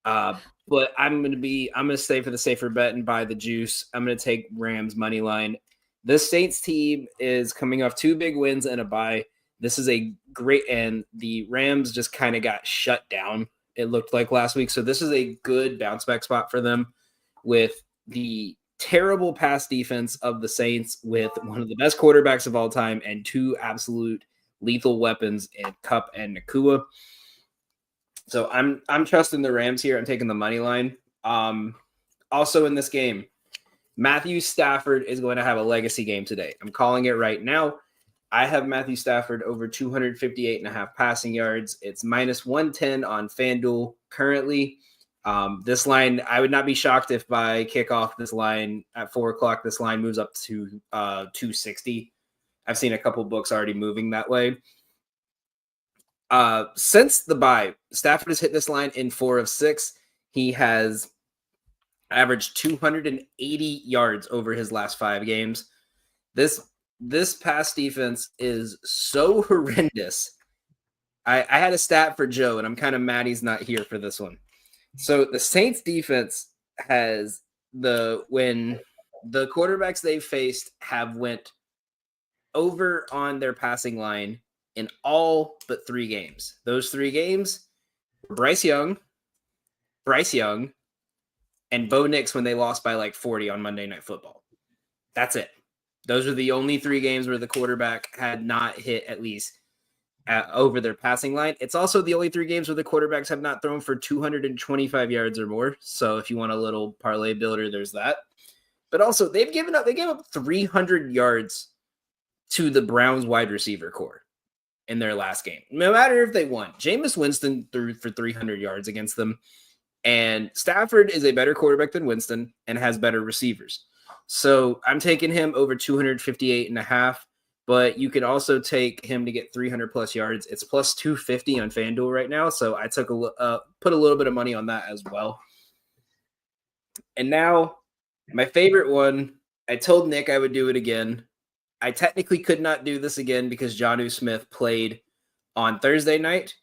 But I'm gonna stay for the safer bet and buy the juice. I'm gonna take Rams money line. This Saints team is coming off 2 big wins and a bye. This is and the Rams just kind of got shut down, it looked like last week. So this is a good bounce back spot for them with the terrible pass defense of the Saints, with one of the best quarterbacks of all time and 2 absolute lethal weapons in Kupp and Nakua. So I'm trusting the Rams here. I'm taking the money line. Also in this game, Matthew Stafford is going to have a legacy game today. I'm calling it right now. I have Matthew Stafford over 258.5 passing yards. It's -110 on FanDuel currently. This line, I would not be shocked if by kickoff, this line at 4:00, this line moves up to 260. I've seen a couple books already moving that way. Since the bye, Stafford has hit this line in 4 of 6. He has averaged 280 yards over his last 5 games. This pass defense is so horrendous. I had a stat for Joe, and I'm kind of mad he's not here for this one. So the Saints defense has when the quarterbacks they've faced have went over on their passing line in all but 3 games. Those 3 games were Bryce Young, Bryce Young, and Bo Nix when they lost by like 40 on Monday Night Football. That's it. Those are the only 3 games where the quarterback had not hit at least over their passing line. It's also the only 3 games where the quarterbacks have not thrown for 225 yards or more. So if you want a little parlay builder, there's that. But also they gave up 300 yards to the Browns wide receiver core in their last game. No matter if they won, Jameis Winston threw for 300 yards against them. And Stafford is a better quarterback than Winston and has better receivers. So I'm taking him over 258.5, but you can also take him to get 300 plus yards. It's plus 250 on FanDuel right now. So I took put a little bit of money on that as well. And now my favorite one, I told Nick I would do it again. I technically could not do this again because Jonnu Smith played on Thursday night.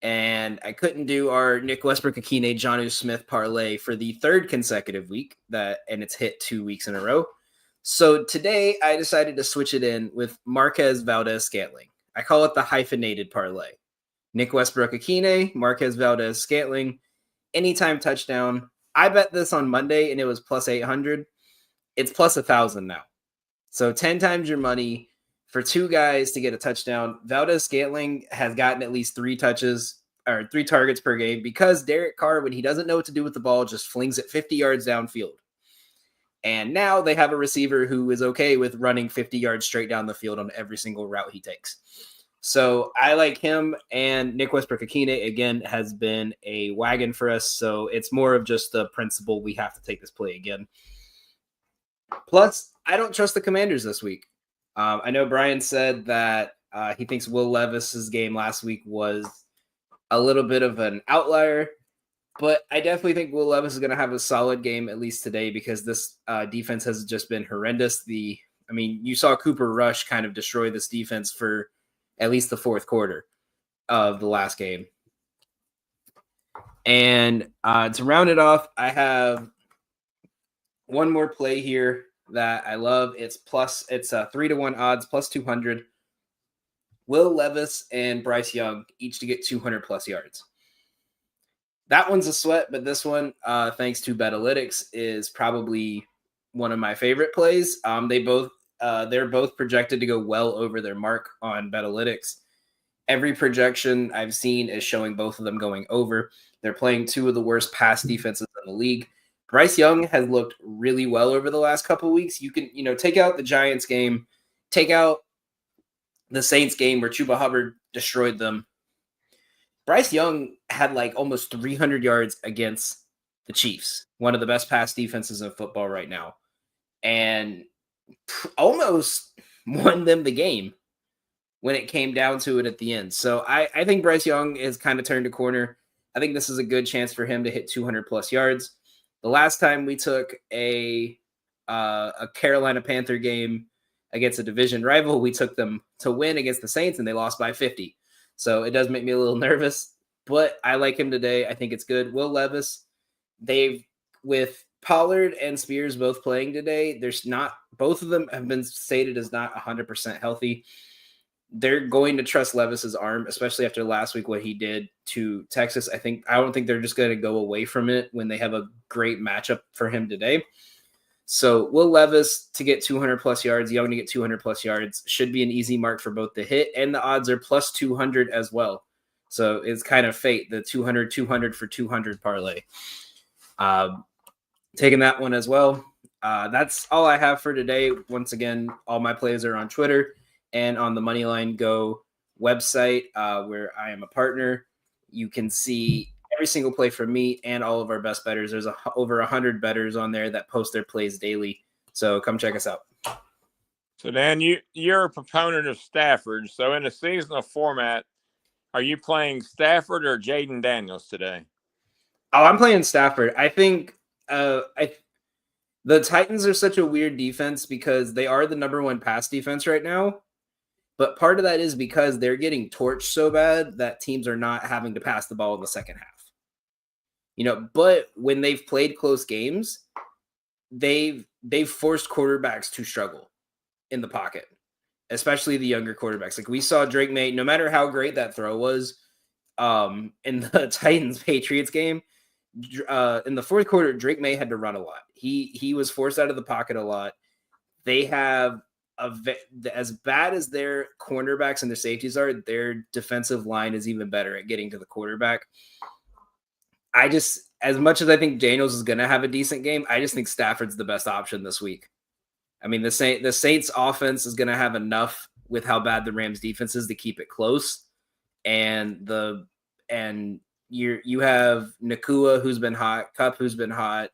And I couldn't do our Nick Westbrook-Akine Jonnu Smith parlay for the 3rd consecutive week, and it's hit 2 weeks in a row. So today I decided to switch it in with Marquez Valdez-Scantling. I call it the hyphenated parlay. Nick Westbrook-Akine, Marquez Valdez-Scantling, anytime touchdown. I bet this on Monday and it was plus 800. It's plus 1,000 now. So 10 times your money for 2 guys to get a touchdown. Valdez-Scantling has gotten at least 3 touches or 3 targets per game because Derek Carr, when he doesn't know what to do with the ball, just flings it 50 yards downfield. And now they have a receiver who is okay with running 50 yards straight down the field on every single route he takes. So I like him, and Nick Westbrook-Akine, again, has been a wagon for us. So it's more of just the principle we have to take this play again. Plus, I don't trust the Commanders this week. I know Brian said that he thinks Will Levis's game last week was a little bit of an outlier, but I definitely think Will Levis is going to have a solid game at least today because this defense has just been horrendous. You saw Cooper Rush kind of destroy this defense for at least the 4th quarter of the last game. And to round it off, I have one more play here that I love. It's 3-1 odds, plus 200. Will Levis and Bryce Young each to get 200 plus yards. That one's a sweat, but this one, thanks to Betalytics, is probably one of my favorite plays. They're both projected to go well over their mark on Betalytics. Every projection I've seen is showing both of them going over. They're playing 2 of the worst pass defenses in the league. Bryce Young has looked really well over the last couple of weeks. You can, take out the Giants game, take out the Saints game where Chuba Hubbard destroyed them. Bryce Young had like almost 300 yards against the Chiefs, one of the best pass defenses in football right now, and almost won them the game when it came down to it at the end. So I think Bryce Young has kind of turned a corner. I think this is a good chance for him to hit 200 plus yards. The last time we took a Carolina Panther game against a division rival, we took them to win against the Saints, and they lost by 50. So it does make me a little nervous, but I like him today. I think it's good. Will Levis, with Pollard and Spears both playing today, both of them have been stated as not 100% healthy. They're going to trust Levis's arm, especially after last week, what he did to Texas. I don't think they're just going to go away from it when they have a great matchup for him today. So Will Levis to get 200 plus yards, Young to get 200 plus yards should be an easy mark for both the hit, and the odds are plus 200 as well. So it's kind of fate, the 200 for 200 parlay. Taking that one as well. That's all I have for today. Once again, all my plays are on Twitter and on the Moneyline Go website where I am a partner. You can see every single play from me and all of our best bettors. There's over 100 bettors on there that post their plays daily. So come check us out. So Dan, you're a proponent of Stafford. So in a seasonal format, are you playing Stafford or Jaden Daniels today? Oh, I'm playing Stafford. I think the Titans are such a weird defense because they are the number 1 pass defense right now. But part of that is because they're getting torched so bad that teams are not having to pass the ball in the second half. But when they've played close games, they've forced quarterbacks to struggle in the pocket, especially the younger quarterbacks. Like we saw Drake May, no matter how great that throw was in the Titans-Patriots game, in the fourth quarter, Drake May had to run a lot. He was forced out of the pocket a lot. They have as bad as their cornerbacks and their safeties are, their defensive line is even better at getting to the quarterback. As much as I think Daniels is going to have a decent game, I just think Stafford's the best option this week. I mean, the Saints offense is going to have enough with how bad the Rams defense is to keep it close. And you have Nakua, who's been hot, Kupp, who's been hot,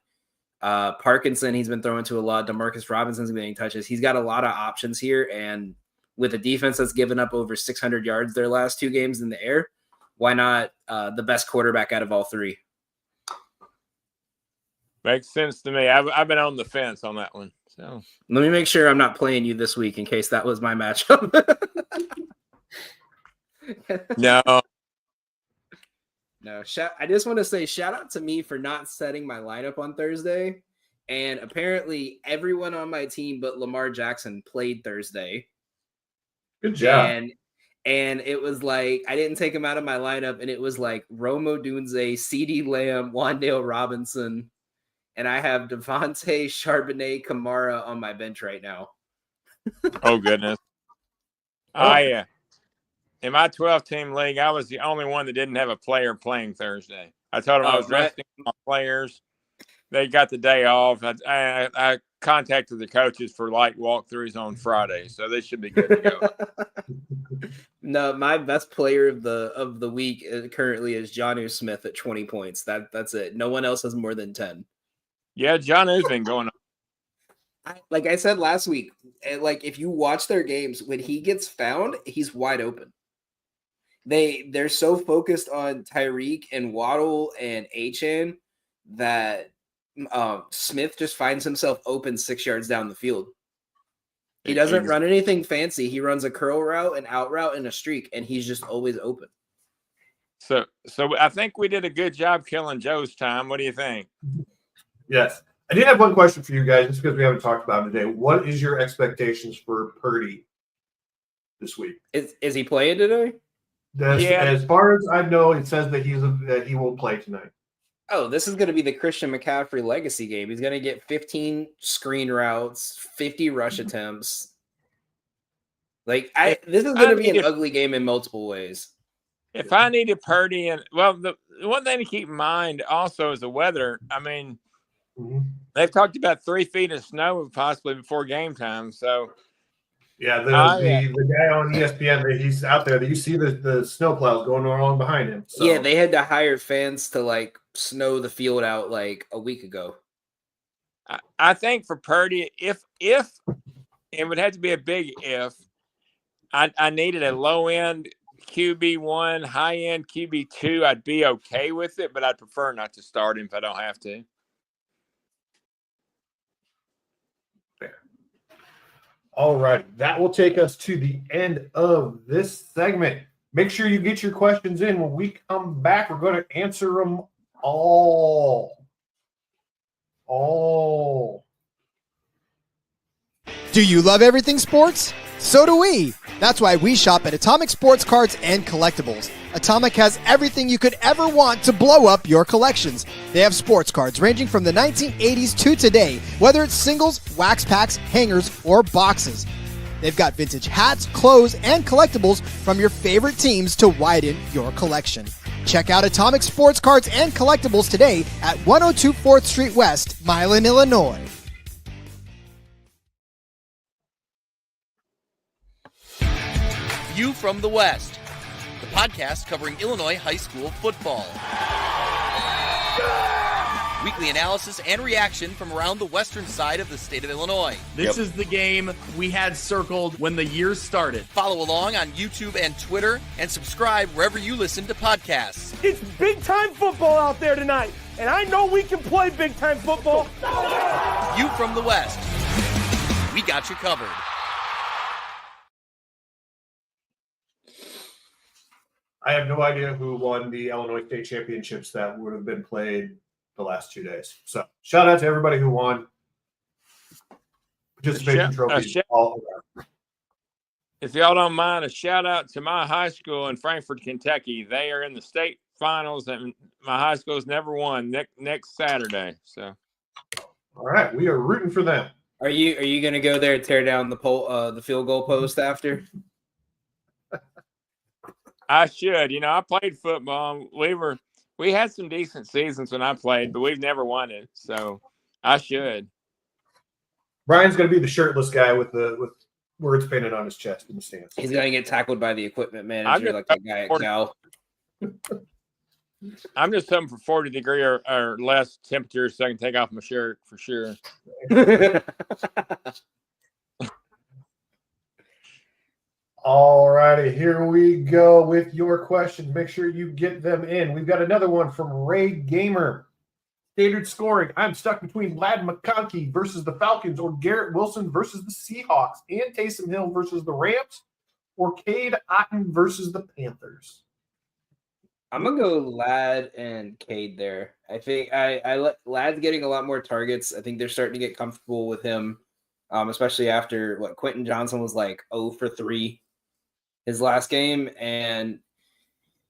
Parkinson, he's been throwing to a lot. Demarcus Robinson's been getting touches. He's got a lot of options here. And with a defense that's given up over 600 yards their last 2 games in the air, why not the best quarterback out of all 3? Makes sense to me. I've been on the fence on that one. So let me make sure I'm not playing you this week in case that was my matchup. No. I just want to say shout out to me for not setting my lineup on Thursday. And apparently everyone on my team but Lamar Jackson played Thursday. Good job. And it was like, I didn't take him out of my lineup. And it was like Rome Odunze, CeeDee Lamb, Wan'Dale Robinson. And I have Devontae, Charbonnet, Kamara on my bench right now. Oh, goodness. In my 12-team league, I was the only one that didn't have a player playing Thursday. I told them I was resting my players. They got the day off. I contacted the coaches for light walkthroughs on Friday, so they should be good to go. No, my best player of the week currently is Jonnu Smith at 20 points. That's it. No one else has more than 10. Yeah, Jonnu's been going on. Like I said last week, like if you watch their games, when he gets found, he's wide open. They're so focused on Tyreek and Waddle and Achane that Smith just finds himself open 6 yards down the field. He doesn't run anything fancy. He runs a curl route, an out route, and a streak, and he's just always open. So I think we did a good job killing Joe's time. What do you think? Yes. I did have one question for you guys, just because we haven't talked about it today. What is your expectations for Purdy this week? Is he playing today? As far as I know, it says that he will play tonight. Oh, this is going to be the Christian McCaffrey legacy game. He's going to get 15 screen routes, 50 rush attempts. This is going to be an ugly game in multiple ways. If I needed Purdy, the one thing to keep in mind also is the weather. I mean, they've talked about 3 feet of snow possibly before game time. So, yeah, the guy on ESPN, he's out there. You see the snow plows going along behind him. So. Yeah, they had to hire fans to snow the field out a week ago. I think for Purdy, if it would have to be a big if, I needed a low end QB1, high end QB2. I'd be okay with it, but I'd prefer not to start him if I don't have to. All right, that will take us to the end of this segment. Make sure you get your questions in. When we come back, we're going to answer them all. Do you love everything sports? So do we. That's why we shop at Atomic Sports Cards and Collectibles. Atomic has everything you could ever want to blow up your collections. They have sports cards ranging from the 1980s to today, whether it's singles, wax packs, hangers, or boxes. They've got vintage hats, clothes, and collectibles from your favorite teams to widen your collection. Check out Atomic Sports Cards and Collectibles today at 102 4th Street West, Milan, Illinois. View from the West, the podcast covering Illinois high school football. Weekly analysis and reaction from around the western side of the state of Illinois. This is the game we had circled when the year started. Follow along on YouTube and Twitter, and subscribe wherever you listen to podcasts. It's big-time football out there tonight, and I know we can play big-time football. View from the West. We got you covered. I have no idea who won the Illinois State Championships that would have been played the last 2 days. So shout out to everybody who won. Participation trophies all around. If y'all don't mind, a shout out to my high school in Frankfort, Kentucky. They are in the state finals, and my high school's never won next Saturday. So, all right, we are rooting for them. Are you going to go there and tear down the field goal post after? I should. I played football. We had some decent seasons when I played, but we've never won it. So I should. Brian's going to be the shirtless guy with words painted on his chest in the stands. He's going to get tackled by the equipment manager like that guy at Cal. I'm just hoping for 40-degree or less temperature so I can take off my shirt for sure. All righty, here we go with your questions. Make sure you get them in. We've got another one from Ray Gamer. Standard scoring. I'm stuck between Ladd McConkey versus the Falcons or Garrett Wilson versus the Seahawks and Taysom Hill versus the Rams or Cade Otton versus the Panthers. I'm going to go Ladd and Cade there. I think Ladd's getting a lot more targets. I think they're starting to get comfortable with him, especially after Quentin Johnson was like 0 for 3 his last game. And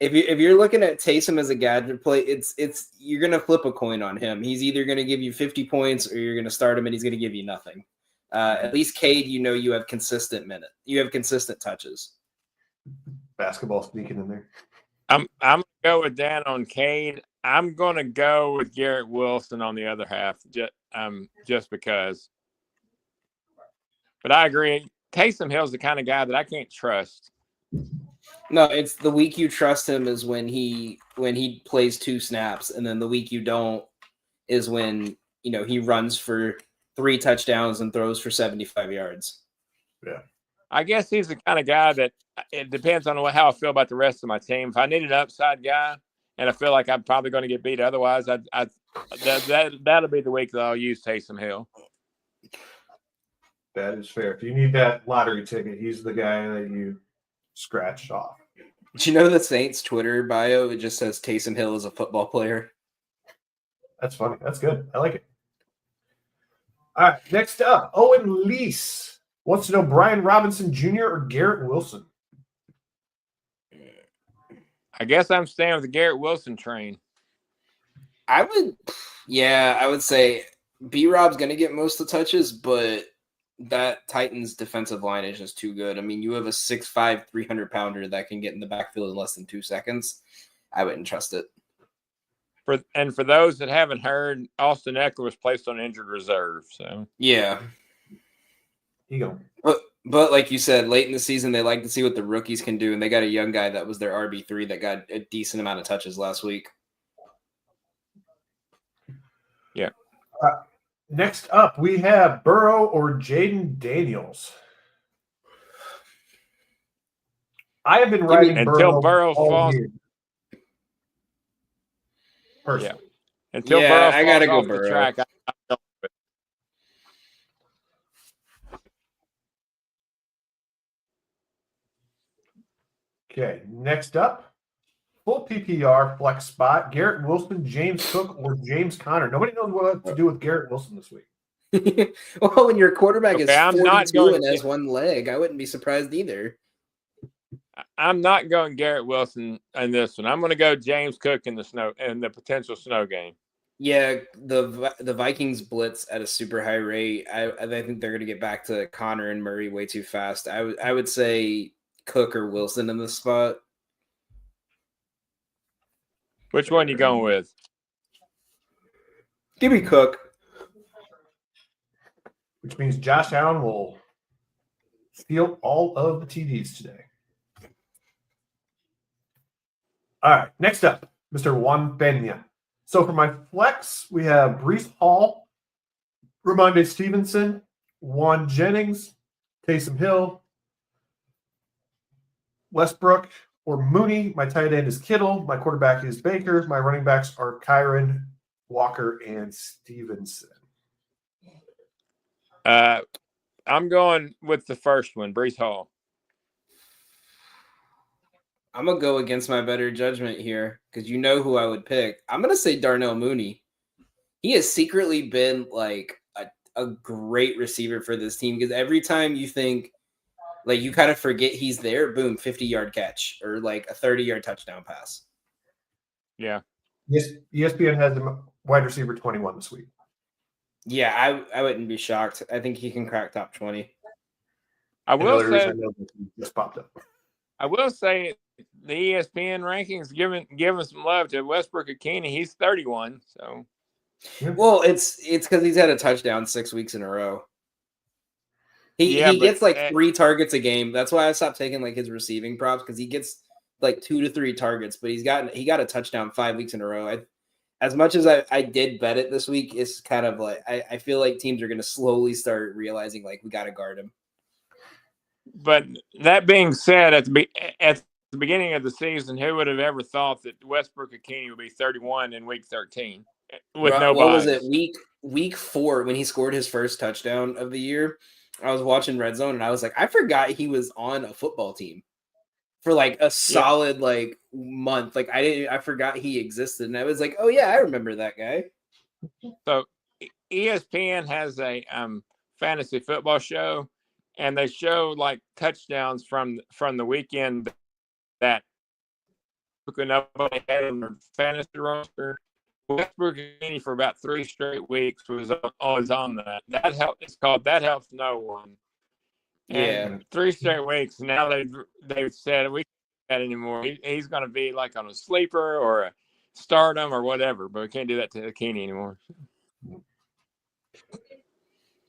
if you're looking at Taysom as a gadget play, it's you're going to flip a coin on him. He's either going to give you 50 points or you're going to start him and he's going to give you nothing. At least Cade, you have consistent minutes. You have consistent touches. Basketball sneaking in there. I'm going to go with that on Cade. I'm going to go with Garrett Wilson on the other half, just because. But I agree. Taysom Hill's the kind of guy that I can't trust. No, it's the week you trust him is when he plays 2 snaps, and then the week you don't is when he runs for 3 touchdowns and throws for 75 yards. Yeah. I guess he's the kind of guy that it depends on how I feel about the rest of my team. If I need an upside guy and I feel like I'm probably going to get beat otherwise, that'll be the week that I'll use Taysom Hill. That is fair. If you need that lottery ticket, he's the guy that you scratch off. Do you know the Saints Twitter bio? It just says Taysom Hill is a football player. That's funny. That's good. I like it. All right. Next up, Owen Lease wants to know Brian Robinson Jr. or Garrett Wilson. I guess I'm staying with the Garrett Wilson train. I would say B-Rob's going to get most of the touches, but that Titans defensive line is just too good. I mean, you have a 6'5", 300-pounder that can get in the backfield in less than 2 seconds. I wouldn't trust it. For those that haven't heard, Austin Eckler was placed on injured reserve. So yeah, but like you said, late in the season, they like to see what the rookies can do, and they got a young guy that was their RB3 that got a decent amount of touches last week. Yeah. Next up, we have Burrow or Jaden Daniels. I have been riding until Burrow falls. Yeah. Until Burrow falls I gotta off go the Burrow. track. Okay, next up, full PPR flex spot, Garrett Wilson, James Cook, or James Conner. Nobody knows what to do with Garrett Wilson this week. Well, when your quarterback is 42 and has 1 leg, I wouldn't be surprised either. I'm not going Garrett Wilson in this one. I'm going to go James Cook in the potential snow game. Yeah, the Vikings blitz at a super high rate. I think they're going to get back to Connor and Murray way too fast. I would say Cook or Wilson in this spot. Which one are you going with? Give me Cook. Which means Josh Allen will steal all of the TDs today. All right, next up, Mr. Juan Peña. So for my flex, we have Breece Hall, Ramondre Stevenson, Juan Jennings, Taysom Hill, Westbrook, or Mooney. My tight end is Kittle. My quarterback is Baker. My running backs are Kyron, Walker, and Stevenson. I'm going with the first one, Breece Hall. I'm going to go against my better judgment here because you know who I would pick. I'm going to say Darnell Mooney. He has secretly been like a great receiver for this team because every time you think, like, you kind of forget he's there, boom, 50-yard catch or like a 30-yard touchdown pass. Yeah. Yes, ESPN has him wide receiver 21 this week. Yeah, I wouldn't be shocked. I think he can crack top 20. I will say I know this just popped up. I will say the ESPN rankings giving some love to Westbrook Akini. He's 31. So, well, it's because he's had a touchdown 6 weeks in a row. He gets like 3 targets a game. That's why I stopped taking like his receiving props, because he gets like 2 to 3 targets, but he got a touchdown 5 weeks in a row. As much as I did bet it this week, it's kind of like I feel like teams are going to slowly start realizing like we got to guard him. But that being said, at the beginning of the season, who would have ever thought that Westbrook Akini would be 31 in week 13 with no What was buys? it, week 4 when he scored his first touchdown of the year? I was watching Red Zone and I was like, I forgot he was on a football team for like a solid like month. Like I forgot he existed, and I was like, oh yeah, I remember that guy. So ESPN has a fantasy football show, and they show like touchdowns from the weekend that nobody had on their fantasy roster. Westbrook for about 3 straight weeks was always on that. That helped. It's called That Helps No One. And 3 straight weeks. Now they've said we can't do that anymore. He's going to be like on a sleeper or a stardom or whatever, but we can't do that to Akini anymore.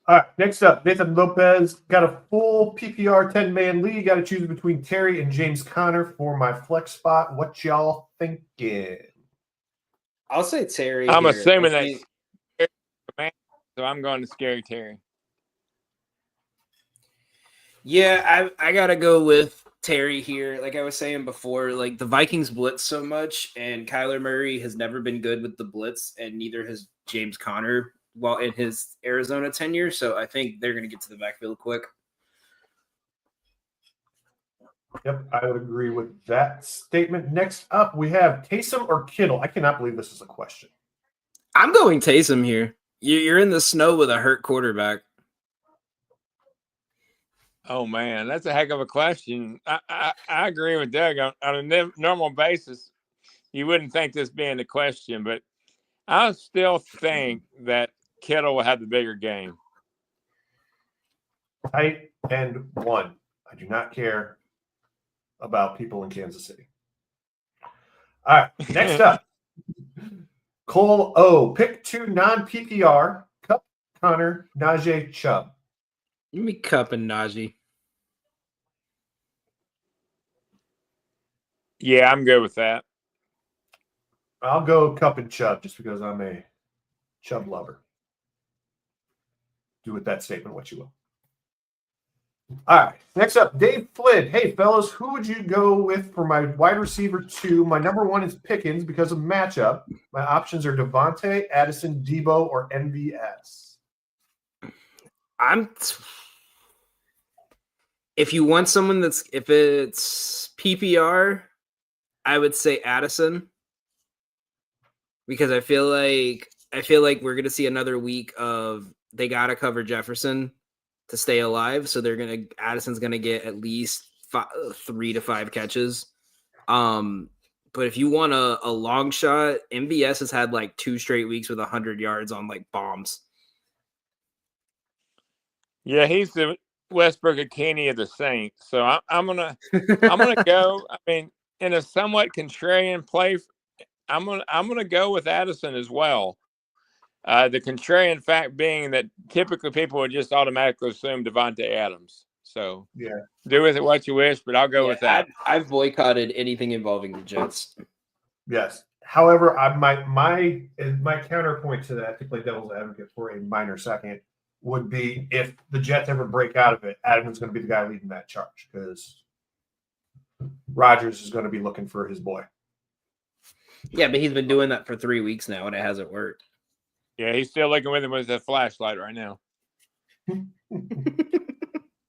All right, next up, Nathan Lopez got a full PPR 10-man league. Got to choose between Terry and James Conner for my flex spot. What y'all thinking? I'll say Terry. I'm assuming that, so I'm going to Scary Terry. Yeah, I gotta go with Terry here. Like I was saying before, like the Vikings blitz so much, and Kyler Murray has never been good with the blitz, and neither has James Conner while in his Arizona tenure. So I think they're gonna get to the backfield quick. Yep, I would agree with that statement. Next up, we have Taysom or Kittle. I cannot believe this is a question. I'm going Taysom here. You're in the snow with a hurt quarterback. Oh man, that's a heck of a question. I agree with Doug on a normal basis. You wouldn't think this being a question, but I still think that Kittle will have the bigger game. Tight end 1. I do not care about people in Kansas City. All right, next up. Cole O. Pick 2 non-PPR. Cup, Connor, Najee, Chubb. Give me Cup and Najee. Yeah, I'm good with that. I'll go Cup and Chubb just because I'm a Chubb lover. Do with that statement what you will. All right. Next up, Dave Flynn. Hey, fellas, who would you go with for my wide receiver 2? My number 1 is Pickens because of matchup. My options are Devontae, Addison, Debo, or MVS. If you want someone if it's PPR, I would say Addison, because I feel like we're gonna see another week of they gotta cover Jefferson to stay alive, so Addison's gonna get at least 3 to 5 catches. But if you want a long shot, MVS has had like 2 straight weeks with 100 yards on like bombs. Yeah, he's the Westbrook Akini of the Saints. So I'm gonna go. I mean, in a somewhat contrarian play, I'm gonna go with Addison as well. The contrarian fact being that typically people would just automatically assume Devontae Adams. So yeah, do with it what you wish, but I'll go with that. I've boycotted anything involving the Jets. Yes. However, my counterpoint to that, to play devil's advocate for a minor second, would be if the Jets ever break out of it, Adams is going to be the guy leading that charge because Rodgers is going to be looking for his boy. Yeah, but he's been doing that for 3 weeks now, and it hasn't worked. Yeah, he's still looking with him with a flashlight right now.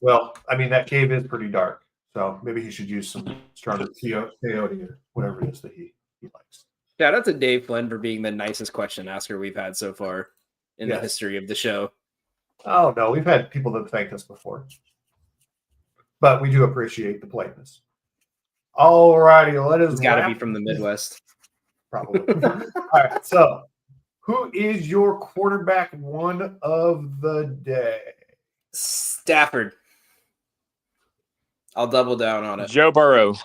Well, I mean, that cave is pretty dark, so maybe he should use some stronger peyote or whatever it is that he likes. Shout out to Dave Flynn for being the nicest question asker we've had so far in the history of the show. Oh, no, we've had people that thanked us before. But we do appreciate the politeness. All righty, let us. It's got to be from the Midwest. Probably. All right. So, who is your quarterback one of the day? Stafford. I'll double down on it. Joe Burrow.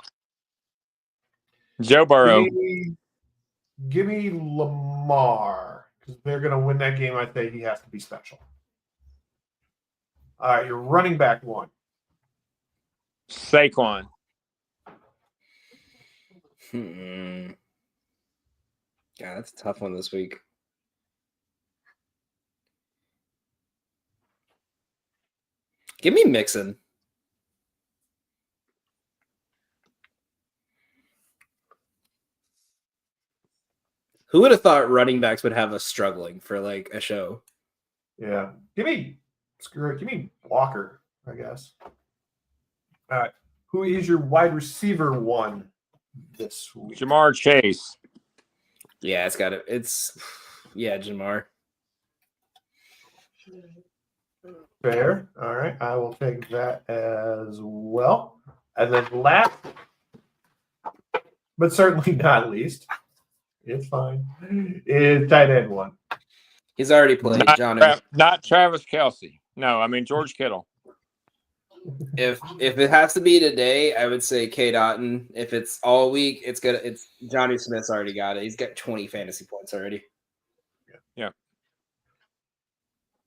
Joe Burrow. Give me Lamar, because they're going to win that game. I think he has to be special. All right, your running back one. Saquon. God, that's a tough one this week. Give me Mixon. Who would have thought running backs would have us struggling for like a show? Yeah. Give me Walker, I guess. All right. Who is your wide receiver one this week? Jamar Chase. Yeah, Jamar. Fair. All right. I will take that as well. And then last, but certainly not least, it's fine, is tight end one. He's already played, Johnny. Not Travis Kelce. No, I mean George Kittle. If it has to be today, I would say K. Dotton. If it's all week, it's Johnny Smith's already got it. He's got 20 fantasy points already. Yeah.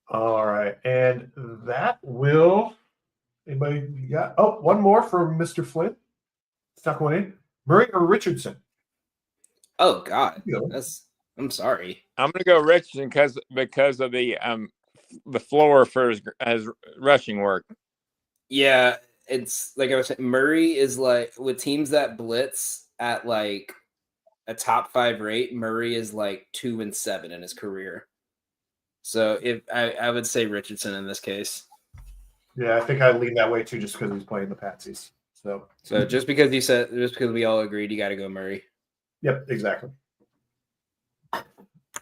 All right. And that will anybody got one more from Mr. Flynn. Stuck one in. Murray or Richardson? Oh God. I'm sorry. I'm gonna go Richardson because of the floor for his rushing work. Yeah, it's like I was saying, Murray is like with teams that blitz at like a top 5 rate, Murray is like 2-7 in his career. So if I would say Richardson in this case. Yeah, I think I lean that way too, just because he's playing the Patsies. So just because we all agreed, you got to go Murray. Yep, exactly.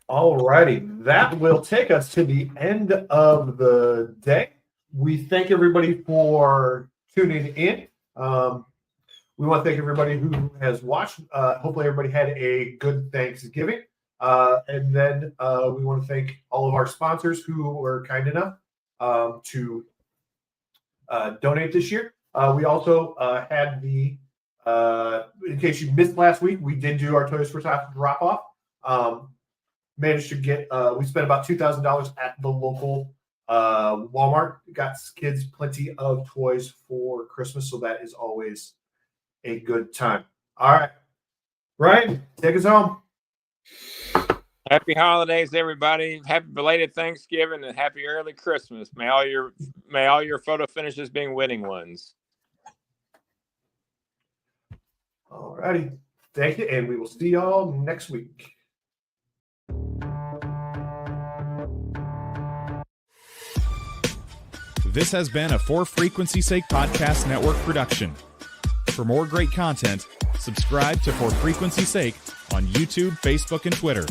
All righty, that will take us to the end of the day. We thank everybody for tuning in. We want to thank everybody who has watched. Hopefully, everybody had a good Thanksgiving. And then we want to thank all of our sponsors who were kind enough to donate this year. We also had in case you missed last week, we did do our Toys for Tots drop-off. Managed to get, we spent about $2,000 at the local Walmart. Got kids plenty of toys for Christmas, so that is always a good time. All right, Ryan, take us home. Happy holidays, everybody! Happy belated Thanksgiving and happy early Christmas. May all your photo finishes being winning ones. All righty, thank you, and we will see y'all next week. This has been a For Frequency's Sake Podcast Network production. For more great content, subscribe to For Frequency's Sake on YouTube, Facebook, and Twitter.